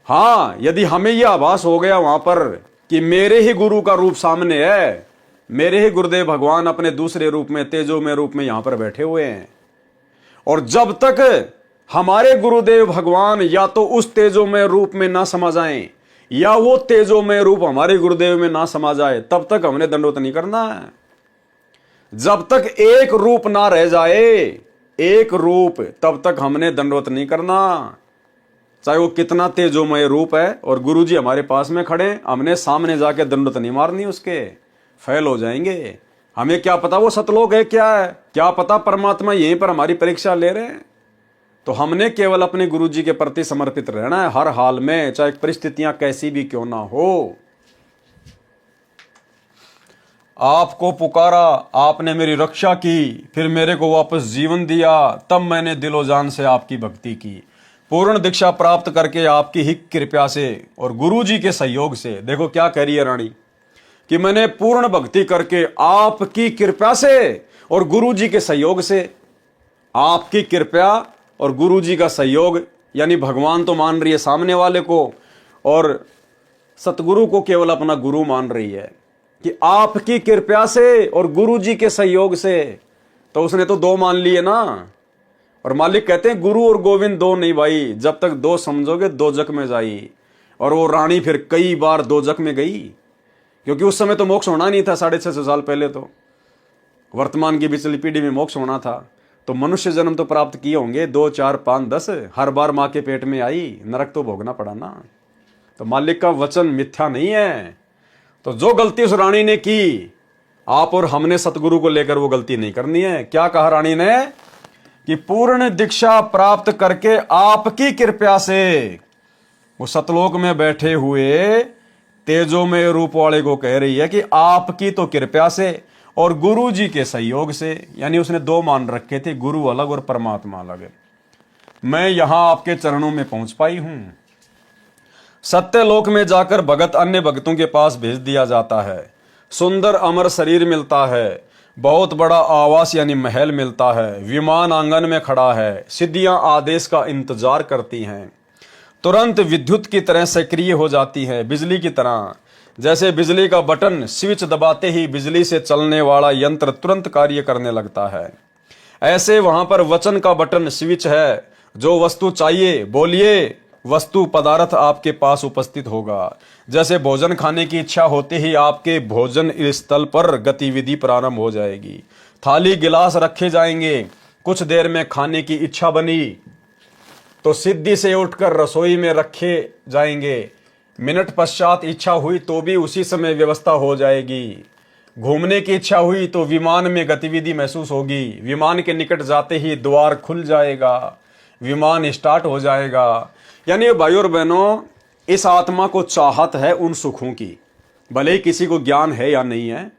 हाँ, यदि हमें यह आभास हो गया वहां पर कि मेरे ही गुरु का रूप सामने है, मेरे ही गुरुदेव भगवान अपने दूसरे रूप में तेजोमय रूप में यहां पर बैठे हुए हैं, और जब तक हमारे गुरुदेव भगवान या तो उस तेजोमय रूप में ना समा जाएं या वो तेजोमय रूप हमारे गुरुदेव में ना समा जाए, तब तक हमने दंडवत नहीं करना है। जब तक एक रूप ना रह जाए, एक रूप, तब तक हमने दंडवत नहीं करना। चाहे वो कितना तेजोमय रूप है और गुरुजी हमारे पास में खड़े, हमने सामने जाके दंडवत नहीं मारनी उसके, फेल हो जाएंगे। हमें क्या पता वो सतलोक है क्या है, क्या पता परमात्मा यहीं पर हमारी परीक्षा ले रहे हैं। तो हमने केवल अपने गुरुजी के प्रति समर्पित रहना है हर हाल में, चाहे परिस्थितियां कैसी भी क्यों ना हो। आपको पुकारा, आपने मेरी रक्षा की, फिर मेरे को वापस जीवन दिया, तब मैंने दिलो जान से आपकी भक्ति की। पूर्ण दीक्षा प्राप्त करके आपकी ही कृपा से और गुरुजी के सहयोग से, देखो क्या कह रही है रानी, कि मैंने पूर्ण भक्ति करके आपकी कृपा से और गुरुजी के सहयोग से, आपकी कृपा और गुरुजी का सहयोग, यानी भगवान तो मान रही है सामने वाले को और सतगुरु को केवल अपना गुरु मान रही है, कि आपकी कृपा से और गुरुजी के सहयोग से। तो उसने तो दो मान लिए ना। और मालिक कहते हैं गुरु और गोविंद दो नहीं भाई, जब तक दो समझोगे दो जग में जाई। और वो रानी फिर कई बार दो जग में गई, क्योंकि उस समय तो मोक्ष होना नहीं था। 650 साल पहले तो वर्तमान की पिछली पीढ़ी में मोक्ष होना था। तो मनुष्य जन्म तो प्राप्त किए होंगे 2, 4, 5, 10, हर बार माँ के पेट में आई, नरक तो भोगना पड़ा ना। तो मालिक का वचन मिथ्या नहीं है। तो जो गलती उस रानी ने की, आप और हमने सतगुरु को लेकर वो गलती नहीं करनी है। क्या कहा रानी ने, कि पूर्ण दीक्षा प्राप्त करके आपकी कृपा से, वो सतलोक में बैठे हुए तेजोमय रूप वाले को कह रही है कि आपकी तो कृपा से और गुरु जी के सहयोग से, यानी उसने दो मान रखे थे, गुरु अलग और परमात्मा अलग, मैं यहां आपके चरणों में पहुंच पाई हूं। सत्यलोक में जाकर भगत अन्य भक्तों के पास भेज दिया जाता है। सुंदर अमर शरीर मिलता है, बहुत बड़ा आवास यानी महल मिलता है, विमान आंगन में खड़ा है, सिद्धियां आदेश का इंतजार करती हैं, तुरंत विद्युत की तरह सक्रिय हो जाती है, बिजली की तरह। जैसे बिजली का बटन स्विच दबाते ही बिजली से चलने वाला यंत्र तुरंत कार्य करने लगता है, ऐसे वहां पर वचन का बटन स्विच है। जो वस्तु चाहिए बोलिए, वस्तु पदार्थ आपके पास उपस्थित होगा। जैसे भोजन खाने की इच्छा होते ही आपके भोजन स्थल पर गतिविधि प्रारंभ हो जाएगी, थाली गिलास रखे जाएंगे। कुछ देर में खाने की इच्छा बनी तो सिद्धि से उठकर रसोई में रखे जाएंगे, मिनट पश्चात इच्छा हुई तो भी उसी समय व्यवस्था हो जाएगी। घूमने की इच्छा हुई तो विमान में गतिविधि महसूस होगी, विमान के निकट जाते ही द्वार खुल जाएगा, विमान स्टार्ट हो जाएगा। यानी भाई और बहनों, इस आत्मा को चाहत है उन सुखों की, भले ही किसी को ज्ञान है या नहीं है,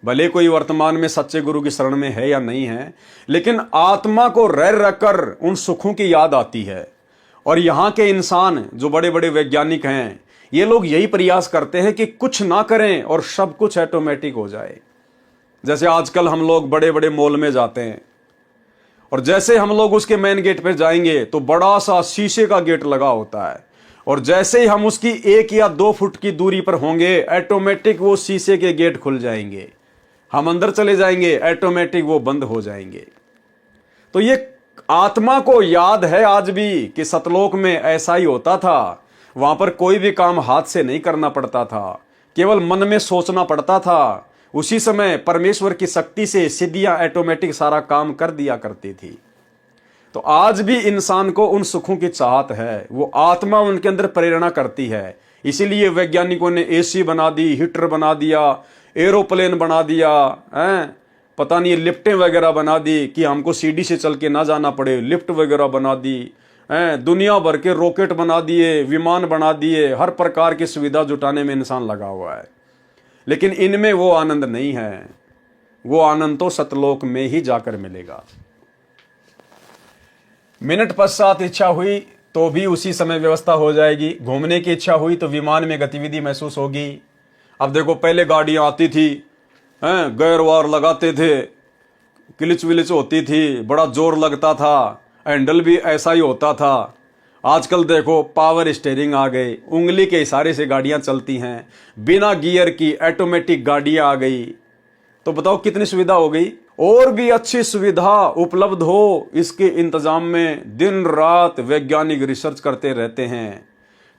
भले कोई वर्तमान में सच्चे गुरु की शरण में है या नहीं है, लेकिन आत्मा को रह रहकर उन सुखों की याद आती है। और यहाँ के इंसान जो बड़े बड़े वैज्ञानिक हैं, ये लोग यही प्रयास करते हैं कि कुछ ना करें और सब कुछ ऑटोमेटिक हो जाए। जैसे आजकल हम लोग बड़े बड़े मॉल में जाते हैं और जैसे हम लोग उसके मेन गेट पर जाएंगे तो बड़ा सा शीशे का गेट लगा होता है, और जैसे ही हम उसकी 1 या 2 फुट की दूरी पर होंगे ऑटोमेटिक वो शीशे के गेट खुल जाएंगे, हम अंदर चले जाएंगे, ऑटोमेटिक वो बंद हो जाएंगे। तो ये आत्मा को याद है आज भी कि सतलोक में ऐसा ही होता था। वहां पर कोई भी काम हाथ से नहीं करना पड़ता था, केवल मन में सोचना पड़ता था। उसी समय परमेश्वर की शक्ति से सिद्धियां ऑटोमेटिक सारा काम कर दिया करती थी। तो आज भी इंसान को उन सुखों की चाहत है, वो आत्मा उनके अंदर प्रेरणा करती है। इसीलिए वैज्ञानिकों ने एसी बना दी, हीटर बना दिया, एरोप्लेन बना दिया, पता नहीं लिफ्टें वगैरह बना दी कि हमको सीढ़ी से चल के ना जाना पड़े, लिफ्ट वगैरह बना दी, दुनिया भर के रॉकेट बना दिए, विमान बना दिए, हर प्रकार की सुविधा जुटाने में इंसान लगा हुआ है। लेकिन इनमें वो आनंद नहीं है। वो आनंद तो सतलोक में ही जाकर मिलेगा। मिनट पश्चात इच्छा हुई तो भी उसी समय व्यवस्था हो जाएगी। घूमने की इच्छा हुई तो विमान में गतिविधि महसूस होगी। अब देखो, पहले गाड़ियां आती थी, गेयर वार लगाते थे, किलिच विलिच होती थी, बड़ा जोर लगता था, हैंडल भी ऐसा ही होता था। आजकल देखो पावर स्टीयरिंग आ गए, उंगली के इशारे से गाड़ियां चलती हैं, बिना गियर की ऑटोमेटिक गाड़ियां आ गई। तो बताओ कितनी सुविधा हो गई। और भी अच्छी सुविधा उपलब्ध हो, इसके इंतजाम में दिन रात वैज्ञानिक रिसर्च करते रहते हैं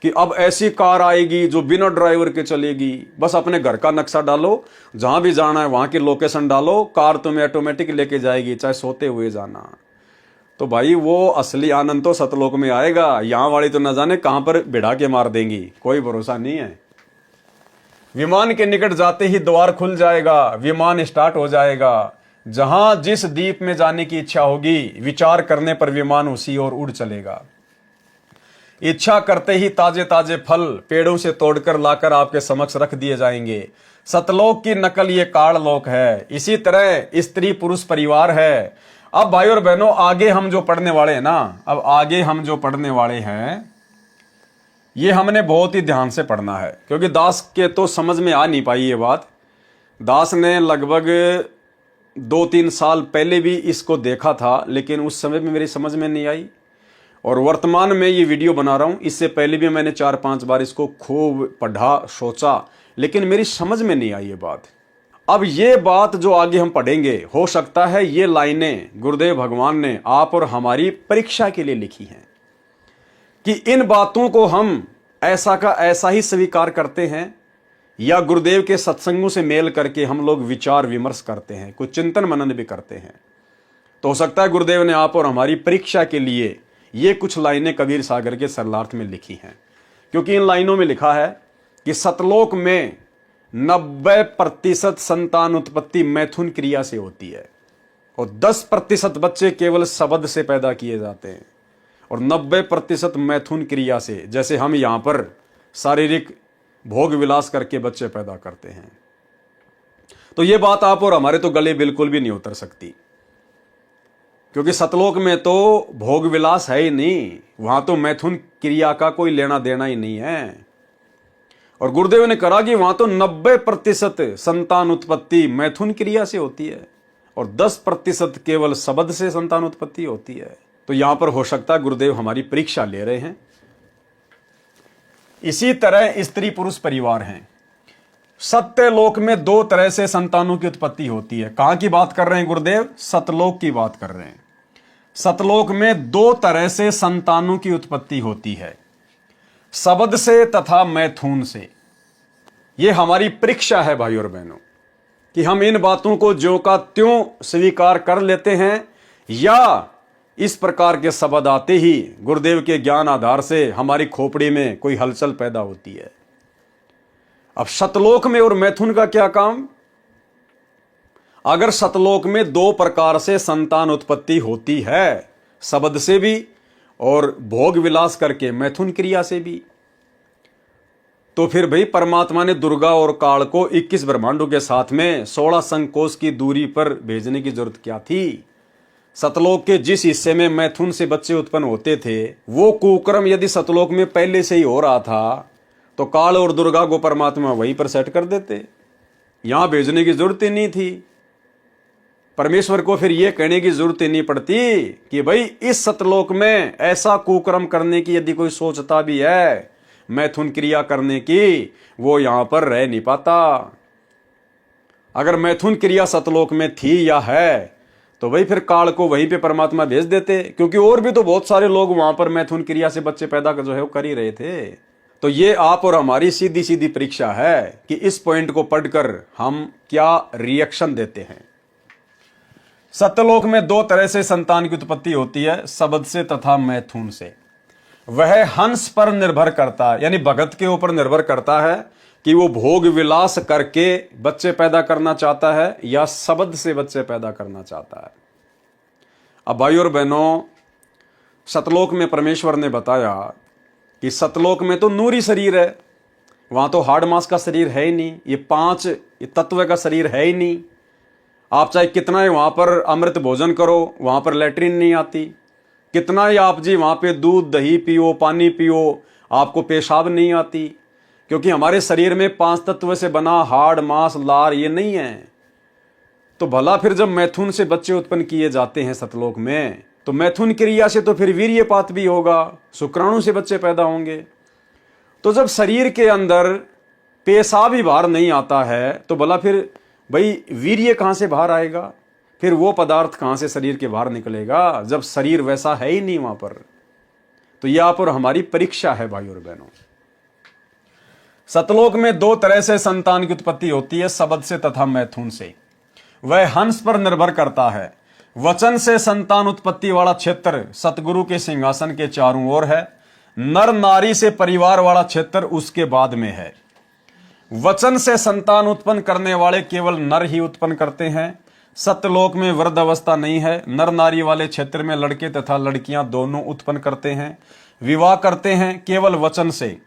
कि अब ऐसी कार आएगी जो बिना ड्राइवर के चलेगी। बस अपने घर का नक्शा डालो, जहां भी जाना है वहां की लोकेशन डालो, कार तुम्हें ऑटोमेटिक लेके जाएगी, चाहे सोते हुए जाना। तो भाई वो असली आनंद तो सतलोक में आएगा। यहां वाली तो न जाने कहां पर भिड़ा के मार देंगी, कोई भरोसा नहीं है। विमान के निकट जाते ही द्वार खुल जाएगा, विमान स्टार्ट हो जाएगा। जहां जिस द्वीप में जाने की इच्छा होगी, विचार करने पर विमान उसी ओर उड़ चलेगा। इच्छा करते ही ताजे ताजे फल पेड़ों से तोड़कर लाकर आपके समक्ष रख दिए जाएंगे। सतलोक की नकल ये काललोक है। इसी तरह स्त्री पुरुष परिवार है। अब भाई और बहनों, आगे हम जो पढ़ने वाले हैं ना, अब आगे हम जो पढ़ने वाले हैं, ये हमने बहुत ही ध्यान से पढ़ना है, क्योंकि दास के तो समझ में आ नहीं पाई ये बात। दास ने लगभग 2-3 साल पहले भी इसको देखा था, लेकिन उस समय भी मेरी समझ में नहीं आई। और वर्तमान में ये वीडियो बना रहा हूं, इससे पहले भी मैंने 4-5 बार इसको खूब पढ़ा, सोचा, लेकिन मेरी समझ में नहीं आई ये बात। अब ये बात जो आगे हम पढ़ेंगे, हो सकता है ये लाइनें गुरुदेव भगवान ने आप और हमारी परीक्षा के लिए लिखी हैं, कि इन बातों को हम ऐसा का ऐसा ही स्वीकार करते हैं, या गुरुदेव के सत्संगों से मेल करके हम लोग विचार विमर्श करते हैं, कुछ चिंतन मनन भी करते हैं। तो हो सकता है गुरुदेव ने आप और हमारी परीक्षा के लिए ये कुछ लाइनें कबीर सागर के सरलार्थ में लिखी हैं, क्योंकि इन लाइनों में लिखा है कि सतलोक में 90% संतान उत्पत्ति मैथुन क्रिया से होती है, और 10% बच्चे केवल शब्द से पैदा किए जाते हैं, और 90% मैथुन क्रिया से, जैसे हम यहां पर शारीरिक भोग विलास करके बच्चे पैदा करते हैं। तो ये बात आप और हमारे तो गले बिल्कुल भी नहीं उतर सकती, क्योंकि सतलोक में तो भोग विलास है ही नहीं, वहां तो मैथुन क्रिया का कोई लेना देना ही नहीं है। और गुरुदेव ने कहा कि वहां तो 90% संतान उत्पत्ति मैथुन क्रिया से होती है, और 10% केवल शब्द से संतान उत्पत्ति होती है। तो यहां पर हो सकता है गुरुदेव हमारी परीक्षा ले रहे हैं। इसी तरह स्त्री पुरुष परिवार हैं। सत्यलोक में 2 तरह से संतानों की उत्पत्ति होती है। कहां की बात कर रहे हैं गुरुदेव? सतलोक की बात कर रहे हैं। सतलोक में 2 तरह से संतानों की उत्पत्ति होती है, शब्द से तथा मैथुन से। यह हमारी परीक्षा है भाई और बहनों, कि हम इन बातों को ज्यों का त्यों स्वीकार कर लेते हैं, या इस प्रकार के शब्द आते ही गुरुदेव के ज्ञान आधार से हमारी खोपड़ी में कोई हलचल पैदा होती है। अब सतलोक में और मैथुन का क्या काम? अगर सतलोक में 2 प्रकार से संतान उत्पत्ति होती है, शब्द से भी और भोग विलास करके मैथुन क्रिया से भी, तो फिर भाई परमात्मा ने दुर्गा और काल को 21 ब्रह्मांडों के साथ में 16 संकोच की दूरी पर भेजने की जरूरत क्या थी? सतलोक के जिस हिस्से में मैथुन से बच्चे उत्पन्न होते थे, वो कुक्रम यदि सतलोक में पहले से ही हो रहा था, तो काल और दुर्गा को परमात्मा वहीं पर सेट कर देते, यहां भेजने की जरूरत ही नहीं थी। परमेश्वर को फिर यह कहने की जरूरत ही नहीं पड़ती कि भाई इस सतलोक में ऐसा कुक्रम करने की यदि कोई सोचता भी है, मैथुन क्रिया करने की, वो यहां पर रह नहीं पाता। अगर मैथुन क्रिया सतलोक में थी या है, तो भाई फिर काल को वहीं पे परमात्मा भेज देते, क्योंकि और भी तो बहुत सारे लोग वहां पर मैथुन क्रिया से बच्चे पैदा जो है वो कर ही रहे थे। तो ये आप और हमारी सीधी सीधी परीक्षा है कि इस पॉइंट को पढ़कर हम क्या रिएक्शन देते हैं। सत्यलोक में दो तरह से संतान की उत्पत्ति होती है, शब्द से तथा मैथुन से। वह हंस पर निर्भर करता है, यानी भगत के ऊपर निर्भर करता है कि वो भोग विलास करके बच्चे पैदा करना चाहता है या शब्द से बच्चे पैदा करना चाहता है। अब भाई और बहनों, सतलोक में परमेश्वर ने बताया कि सतलोक में तो नूरी शरीर है, वहां तो हार्ड मास का शरीर है ही नहीं, ये 5 तत्व का शरीर है ही नहीं। आप चाहे कितना ही वहां पर अमृत भोजन करो, वहां पर लैट्रिन नहीं आती। कितना ही आप जी वहां पे दूध दही पियो, पानी पियो, आपको पेशाब नहीं आती, क्योंकि हमारे शरीर में 5 तत्व से बना हार्ड मांस लार ये नहीं है। तो भला फिर जब मैथुन से बच्चे उत्पन्न किए जाते हैं सतलोक में, तो मैथुन क्रिया से तो फिर वीर्यपात भी होगा, शुक्राणु से बच्चे पैदा होंगे। तो जब शरीर के अंदर पेशाब ही बाहर नहीं आता है, तो भला फिर भाई वीर्य कहां से बाहर आएगा? फिर वो पदार्थ कहां से शरीर के बाहर निकलेगा, जब शरीर वैसा है ही नहीं वहां पर। तो यह आप और हमारी परीक्षा है भाई और बहनों। सतलोक में 2 तरह से संतान की उत्पत्ति होती है, शब्द से तथा मैथुन से। वह हंस पर निर्भर करता है। वचन से संतान उत्पत्ति वाला क्षेत्र सतगुरु के सिंहासन के चारों ओर है। नर नारी से परिवार वाला क्षेत्र उसके बाद में है। वचन से संतान उत्पन्न करने वाले केवल नर ही उत्पन्न करते हैं। सत्यलोक में वृद्ध अवस्था नहीं है। नर नारी वाले क्षेत्र में लड़के तथा लड़कियां दोनों उत्पन्न करते हैं, विवाह करते हैं केवल वचन से।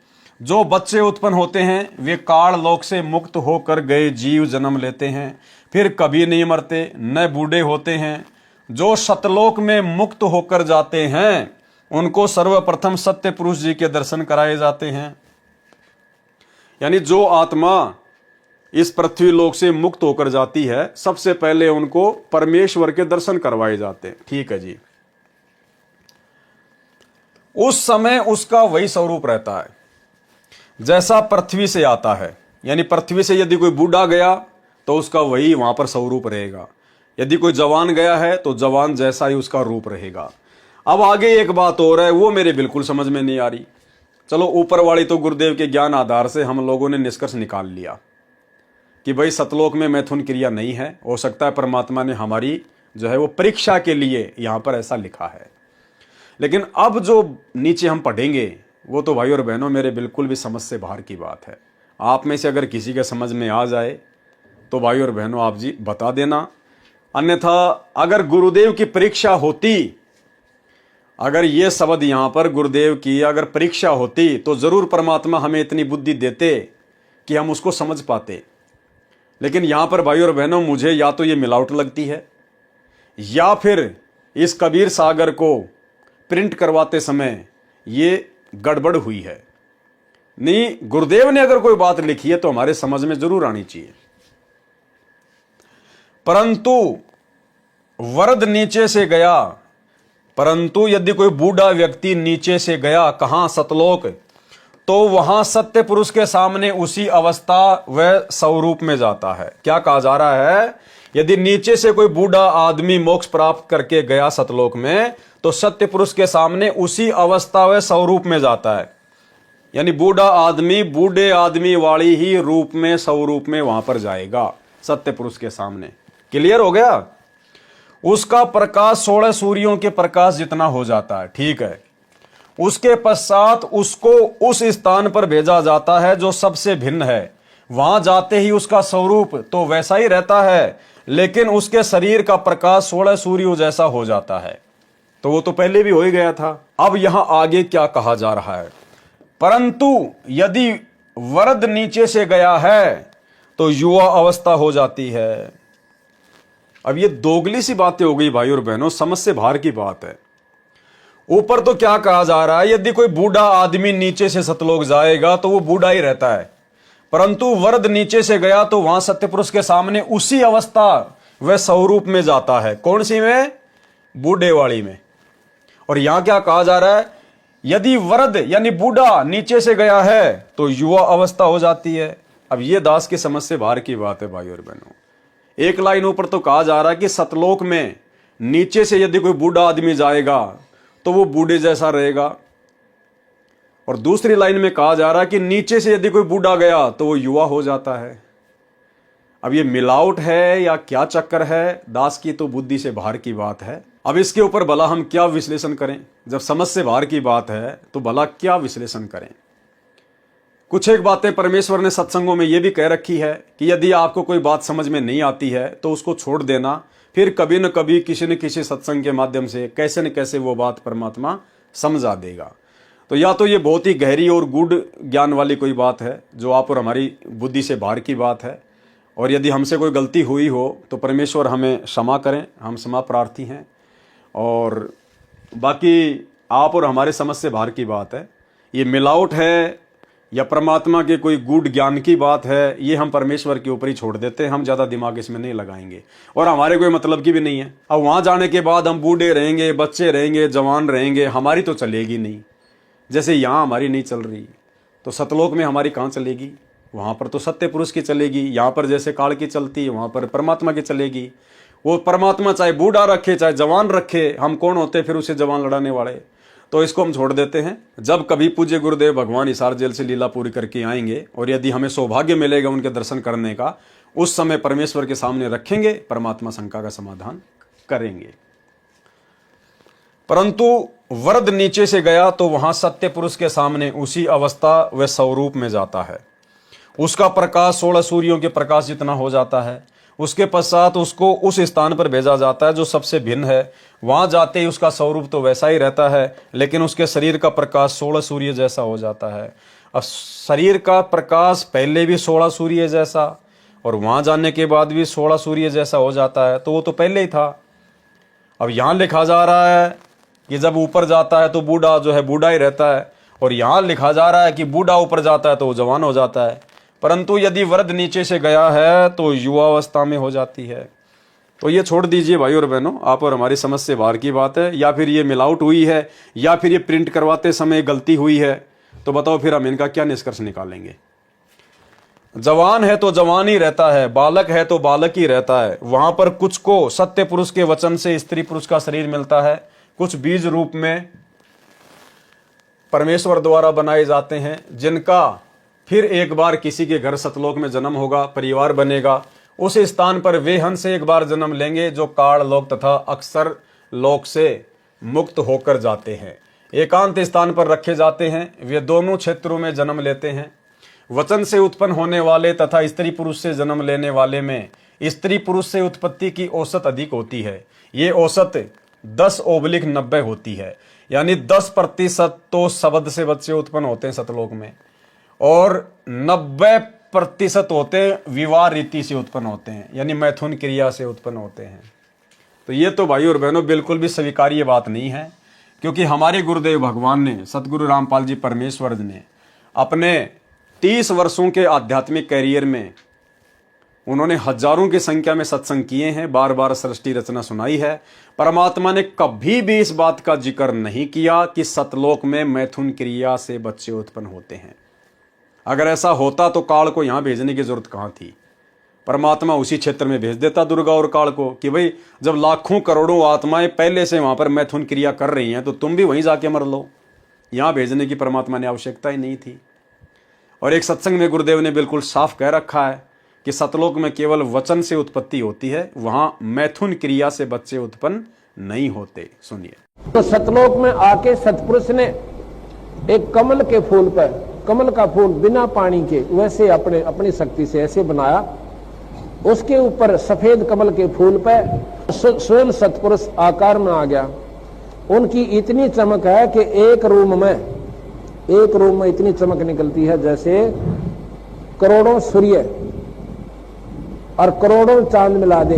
जो बच्चे उत्पन्न होते हैं वे काल लोक से मुक्त होकर गए जीव जन्म लेते हैं, फिर कभी नहीं मरते, न बूढ़े होते हैं। जो सतलोक में मुक्त होकर जाते हैं उनको सर्वप्रथम सत्य पुरुष जी के दर्शन कराए जाते हैं। यानी जो आत्मा इस पृथ्वी लोक से मुक्त होकर जाती है, सबसे पहले उनको परमेश्वर के दर्शन करवाए जाते हैं। ठीक है जी। उस समय उसका वही स्वरूप रहता है जैसा पृथ्वी से आता है। यानी पृथ्वी से यदि कोई बूढ़ा गया तो उसका वही वहां पर स्वरूप रहेगा। यदि कोई जवान गया है तो जवान जैसा ही उसका रूप रहेगा। अब आगे एक बात और है, वो मेरे बिल्कुल समझ में नहीं आ रही। चलो, ऊपर वाली तो गुरुदेव के ज्ञान आधार से हम लोगों ने निष्कर्ष निकाल लिया कि भाई सतलोक में मैथुन क्रिया नहीं है। हो सकता है परमात्मा ने हमारी जो है वो परीक्षा के लिए यहां पर ऐसा लिखा है। लेकिन अब जो नीचे हम पढ़ेंगे वो तो भाई और बहनों मेरे बिल्कुल भी समझ से बाहर की बात है। आप में से अगर किसी के समझ में आ जाए तो भाई और बहनों आप जी बता देना। अन्यथा अगर गुरुदेव की परीक्षा होती, अगर ये शब्द यहां पर गुरुदेव की अगर परीक्षा होती तो जरूर परमात्मा हमें इतनी बुद्धि देते कि हम उसको समझ पाते। लेकिन यहां पर भाई और बहनों मुझे या तो ये मिलावट लगती है या फिर इस कबीर सागर को प्रिंट करवाते समय ये गड़बड़ हुई है। नहीं, गुरुदेव ने अगर कोई बात लिखी है तो हमारे समझ में जरूर आनी चाहिए। परंतु वरद नीचे से गया, परंतु यदि कोई बूढ़ा व्यक्ति नीचे से गया कहां? सतलोक, तो वहां सत्य पुरुष के सामने उसी अवस्था व स्वरूप में जाता है। क्या कहा जा रहा है? यदि नीचे से कोई बूढ़ा आदमी मोक्ष प्राप्त करके गया सतलोक में तो सत्य पुरुष के सामने उसी अवस्था व स्वरूप में जाता है। यानी बूढ़ा आदमी बूढ़े आदमी वाली ही रूप में स्वरूप में वहां पर जाएगा सत्य पुरुष के सामने। क्लियर हो गया? उसका प्रकाश 16 सूर्यों के प्रकाश जितना हो जाता है। ठीक है। उसके पश्चात उसको उस स्थान पर भेजा जाता है जो सबसे भिन्न है। वहां जाते ही उसका स्वरूप तो वैसा ही रहता है, लेकिन उसके शरीर का प्रकाश 16 सूर्यों जैसा हो जाता है। तो वो तो पहले भी हो ही गया था। अब यहां आगे क्या कहा जा रहा है? परंतु यदि वरद नीचे से गया है तो युवा अवस्था हो जाती है। अब ये दोगली सी बातें हो गई भाई और बहनों, समझ से बाहर की बात है। ऊपर तो क्या कहा जा रहा है? यदि कोई बूढ़ा आदमी नीचे से सतलोक जाएगा तो वो बूढ़ा ही रहता है, परंतु वरद नीचे से गया तो वहां सत्यपुरुष के सामने उसी अवस्था व स्वरूप में जाता है। कौन सी में? बूढ़े वाली में। और यहां क्या कहा जा रहा है? यदि वरद यानी बूढ़ा नीचे से गया है तो युवा अवस्था हो जाती है। अब ये दास की समझ से बाहर की बात है भाई और बहनों। एक लाइन ऊपर तो कहा जा रहा है कि सतलोक में नीचे से यदि कोई बूढ़ा आदमी जाएगा तो वो बूढ़े जैसा रहेगा, और दूसरी लाइन में कहा जा रहा है कि नीचे से यदि कोई बूढ़ा गया तो वो युवा हो जाता है। अब ये मिलावट है या क्या चक्कर है, दास की तो बुद्धि से बाहर की बात है। अब इसके ऊपर भला हम क्या विश्लेषण करें? जब समझ से बाहर की बात है तो भला क्या विश्लेषण करें? कुछ एक बातें परमेश्वर ने सत्संगों में ये भी कह रखी है कि यदि आपको कोई बात समझ में नहीं आती है तो उसको छोड़ देना, फिर कभी न कभी किसी न किसी सत्संग के माध्यम से कैसे न कैसे वो बात परमात्मा समझा देगा। तो या तो ये बहुत ही गहरी और गूढ़ ज्ञान वाली कोई बात है जो आप और हमारी बुद्धि से बाहर की बात है, और यदि हमसे कोई गलती हुई हो तो परमेश्वर हमें क्षमा करें, हम क्षमा प्रार्थी हैं। और बाकी आप और हमारे समझ से बाहर की बात है, ये मिलावट है या परमात्मा के कोई गूढ़ ज्ञान की बात है, ये हम परमेश्वर के ऊपर ही छोड़ देते हैं। हम ज़्यादा दिमाग इसमें नहीं लगाएंगे और हमारे कोई मतलब की भी नहीं है। अब वहाँ जाने के बाद हम बूढ़े रहेंगे, बच्चे रहेंगे, जवान रहेंगे, हमारी तो चलेगी नहीं। जैसे यहाँ हमारी नहीं चल रही तो सतलोक में हमारी कहाँ चलेगी? वहाँ पर तो सत्य पुरुष की चलेगी। यहाँ पर जैसे काल की चलती है वहाँ पर परमात्मा की चलेगी। वो परमात्मा चाहे बूढ़ा रखे चाहे जवान रखे, हम कौन होते फिर उसे जवान लड़ाने वाले? तो इसको हम छोड़ देते हैं। जब कभी पूज्य गुरुदेव भगवान हिसार जेल से लीला पूरी करके आएंगे और यदि हमें सौभाग्य मिलेगा उनके दर्शन करने का, उस समय परमेश्वर के सामने रखेंगे, परमात्मा शंका का समाधान करेंगे। परंतु वरद नीचे से गया तो वहां सत्य पुरुष के सामने उसी अवस्था व स्वरूप में जाता है। उसका प्रकाश 16 सूर्यों के प्रकाश जितना हो जाता है। उसके पश्चात उसको उस स्थान पर भेजा जाता है जो सबसे भिन्न है। वहां जाते ही उसका स्वरूप तो वैसा ही रहता है, लेकिन उसके शरीर का प्रकाश 16 सूर्य जैसा हो जाता है। अब शरीर का प्रकाश पहले भी 16 सूर्य जैसा और वहां जाने के बाद भी 16 सूर्य जैसा हो जाता है, तो वो तो पहले ही था। अब यहां लिखा जा रहा है कि जब ऊपर जाता है तो बूढ़ा जो है बूढ़ा ही रहता है, और यहां लिखा जा रहा है कि बूढ़ा ऊपर जाता है तो वो जवान हो जाता है। परंतु यदि वृद्ध नीचे से गया है तो युवावस्था में हो जाती है। तो ये छोड़ दीजिए भाई और बहनों, आप और हमारी समझ से बाहर की बात है। या फिर ये मिलावट हुई है या फिर ये प्रिंट करवाते समय गलती हुई है, तो बताओ फिर हम इनका क्या निष्कर्ष निकालेंगे? जवान है तो जवान ही रहता है, बालक है तो बालक ही रहता है। वहां पर कुछ को सत्य पुरुष के वचन से स्त्री पुरुष का शरीर मिलता है, कुछ बीज रूप में परमेश्वर द्वारा बनाए जाते हैं, जिनका फिर एक बार किसी के घर सतलोक में जन्म होगा, परिवार बनेगा। उस स्थान पर वे हंस से एक बार जन्म लेंगे जो काल लोक तथा अक्षर लोक से मुक्त होकर जाते हैं, एकांत स्थान पर रखे जाते हैं। वे दोनों क्षेत्रों में जन्म लेते हैं। वचन से उत्पन्न होने वाले तथा स्त्री पुरुष से जन्म लेने वाले में स्त्री पुरुष से उत्पत्ति की औसत अधिक होती है। ये औसत 10/90 होती है, यानी 10% तो शब्द से बच्चे उत्पन्न होते हैं सतलोक में, और 90% होते हैं विवाह रीति से उत्पन्न होते हैं, यानी मैथुन क्रिया से उत्पन्न होते हैं। तो ये तो भाई और बहनों बिल्कुल भी स्वीकार्य बात नहीं है, क्योंकि हमारे गुरुदेव भगवान ने, सतगुरु रामपाल जी परमेश्वर ने अपने 30 वर्षों के आध्यात्मिक कैरियर में उन्होंने हजारों की संख्या में सत्संग किए हैं, बार बार सृष्टि रचना सुनाई है। परमात्मा ने कभी भी इस बात का जिक्र नहीं किया कि सतलोक में मैथुन क्रिया से बच्चे उत्पन्न होते हैं। अगर ऐसा होता तो काल को यहां भेजने की जरूरत कहां थी? परमात्मा उसी क्षेत्र में भेज देता दुर्गा और काल को कि भाई जब लाखों करोड़ों आत्माएं पहले से वहां पर मैथुन क्रिया कर रही हैं तो तुम भी वहीं जाके मर लो। यहां भेजने की परमात्मा ने आवश्यकता ही नहीं थी। और एक सत्संग में गुरुदेव ने बिल्कुल साफ कह रखा है कि सतलोक में केवल वचन से उत्पत्ति होती है, वहां मैथुन क्रिया से बच्चे उत्पन्न नहीं होते। सुनिए। तो सतलोक में आके सतपुरुष ने एक कमल के फूल पर, कमल का फूल बिना पानी के वैसे अपनी शक्ति से ऐसे बनाया, उसके ऊपर सफेद कमल के फूल पर स्वयं सतपुरुष आकार में आ गया। उनकी इतनी चमक है कि एक रूम में इतनी चमक निकलती है जैसे करोड़ों सूर्य और करोड़ों चांद मिला दे,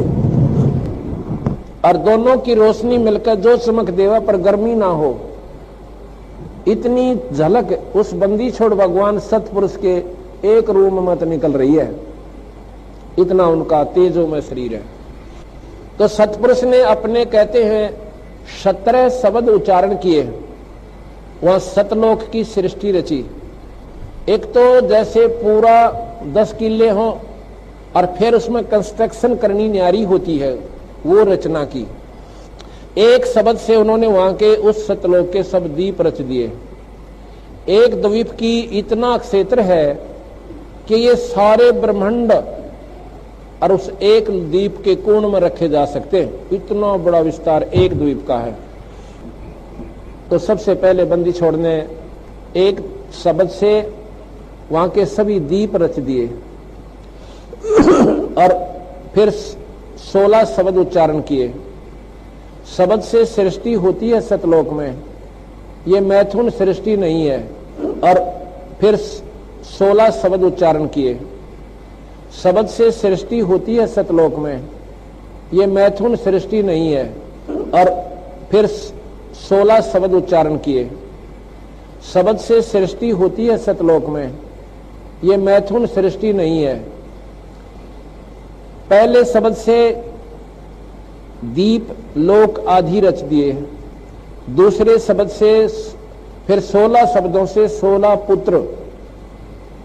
और दोनों की रोशनी मिलकर जो चमक देवा पर गर्मी ना हो, इतनी झलक उस बंदी छोड़ भगवान सतपुरुष के एक रूम में तो निकल रही है। इतना उनका तेजो में शरीर है। तो सतपुरुष ने अपने कहते हैं 17 शब्द उच्चारण किए, वहां सतलोक की सृष्टि रची। एक तो जैसे पूरा 10 किले हो और फिर उसमें कंस्ट्रक्शन करनी न्यारी होती है, वो रचना की। एक शब्द से उन्होंने वहां के उस सतलोक के सब दीप रच दिए। एक द्वीप की इतना क्षेत्र है कि ये सारे ब्रह्मांड और उस एक द्वीप के कोण में रखे जा सकते हैं। इतना बड़ा विस्तार एक द्वीप का है। तो सबसे पहले बंदी छोड़ ने एक शब्द से वहां के सभी द्वीप रच दिए और फिर 16 शब्द उच्चारण किए। शब्द से सृष्टि होती है सतलोक में, ये मैथुन सृष्टि नहीं है। और फिर 16 शब्द उच्चारण किए। शब्द से सृष्टि होती है सतलोक में, ये मैथुन सृष्टि नहीं है। और फिर 16 शब्द उच्चारण किए। शब्द से सृष्टि होती है सतलोक में, ये मैथुन सृष्टि नहीं है। पहले शब्द से दीप लोक आदि रच दिए। दूसरे शब्द से फिर 16 शब्दों से 16 पुत्र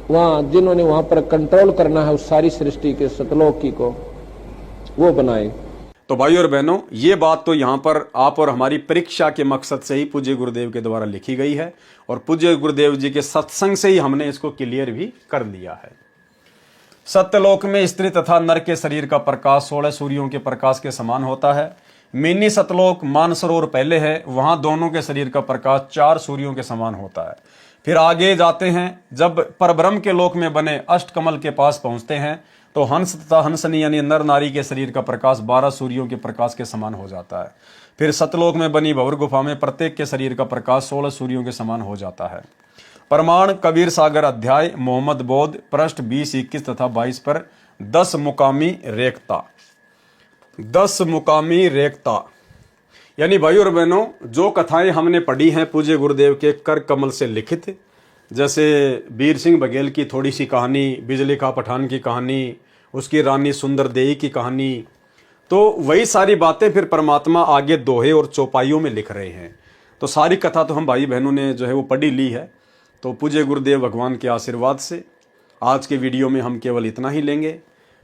वहां जिन्होंने वहां पर कंट्रोल करना है उस सारी सृष्टि के सतलोक की को, वो बनाए। तो भाई और बहनों, ये बात तो यहाँ पर आप और हमारी परीक्षा के मकसद से ही पूज्य गुरुदेव के द्वारा लिखी गई है और पूज्य गुरुदेव जी के सत्संग से ही हमने इसको क्लियर भी कर लिया है। सत्यलोक में स्त्री तथा नर के शरीर का प्रकाश 16 सूर्यों के प्रकाश के समान होता है। मिनी सतलोक मानसरोवर पहले है, वहां दोनों के शरीर का प्रकाश 4 सूर्यों के समान होता है। फिर आगे जाते हैं, जब परब्रह्म के लोक में बने अष्टकमल के पास पहुंचते हैं तो हंस तथा हंसनी यानी नर नारी के शरीर का प्रकाश 12 सूर्यों के प्रकाश के समान हो जाता है। फिर सतलोक में बनी भंवर गुफा में प्रत्येक के शरीर का प्रकाश 16 सूर्यों के समान हो जाता है। प्रमाण कबीर सागर अध्याय मोहम्मद बोध पृष्ठ 20, 21 तथा 22 पर 10 मुकामी रेखता। 10 मुकामी रेखता यानी भाई और बहनों, जो कथाएं हमने पढ़ी हैं पूज्य गुरुदेव के कर कमल से लिखित, जैसे वीर सिंह बघेल की थोड़ी सी कहानी, बिजली का पठान की कहानी, उसकी रानी सुंदर देई की कहानी, तो वही सारी बातें फिर परमात्मा आगे दोहे और चौपाइयों में लिख रहे हैं। तो सारी कथा तो हम भाई बहनों ने जो है वो पढ़ी ली है। तो पूज्य गुरुदेव भगवान के आशीर्वाद से आज के वीडियो में हम केवल इतना ही लेंगे।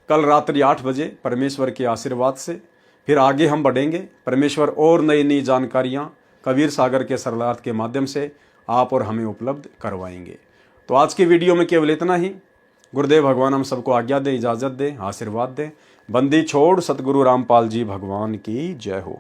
कल रात्रि 8 बजे परमेश्वर के आशीर्वाद से फिर आगे हम बढ़ेंगे। परमेश्वर और नई नई जानकारियाँ कबीर सागर के सरलार्थ के माध्यम से आप और हमें उपलब्ध करवाएंगे। तो आज की वीडियो में केवल इतना ही। गुरुदेव भगवान हम सबको आज्ञा दें, इजाज़त दें, आशीर्वाद दें। बंदी छोड़ सतगुरु रामपाल जी भगवान की जय हो।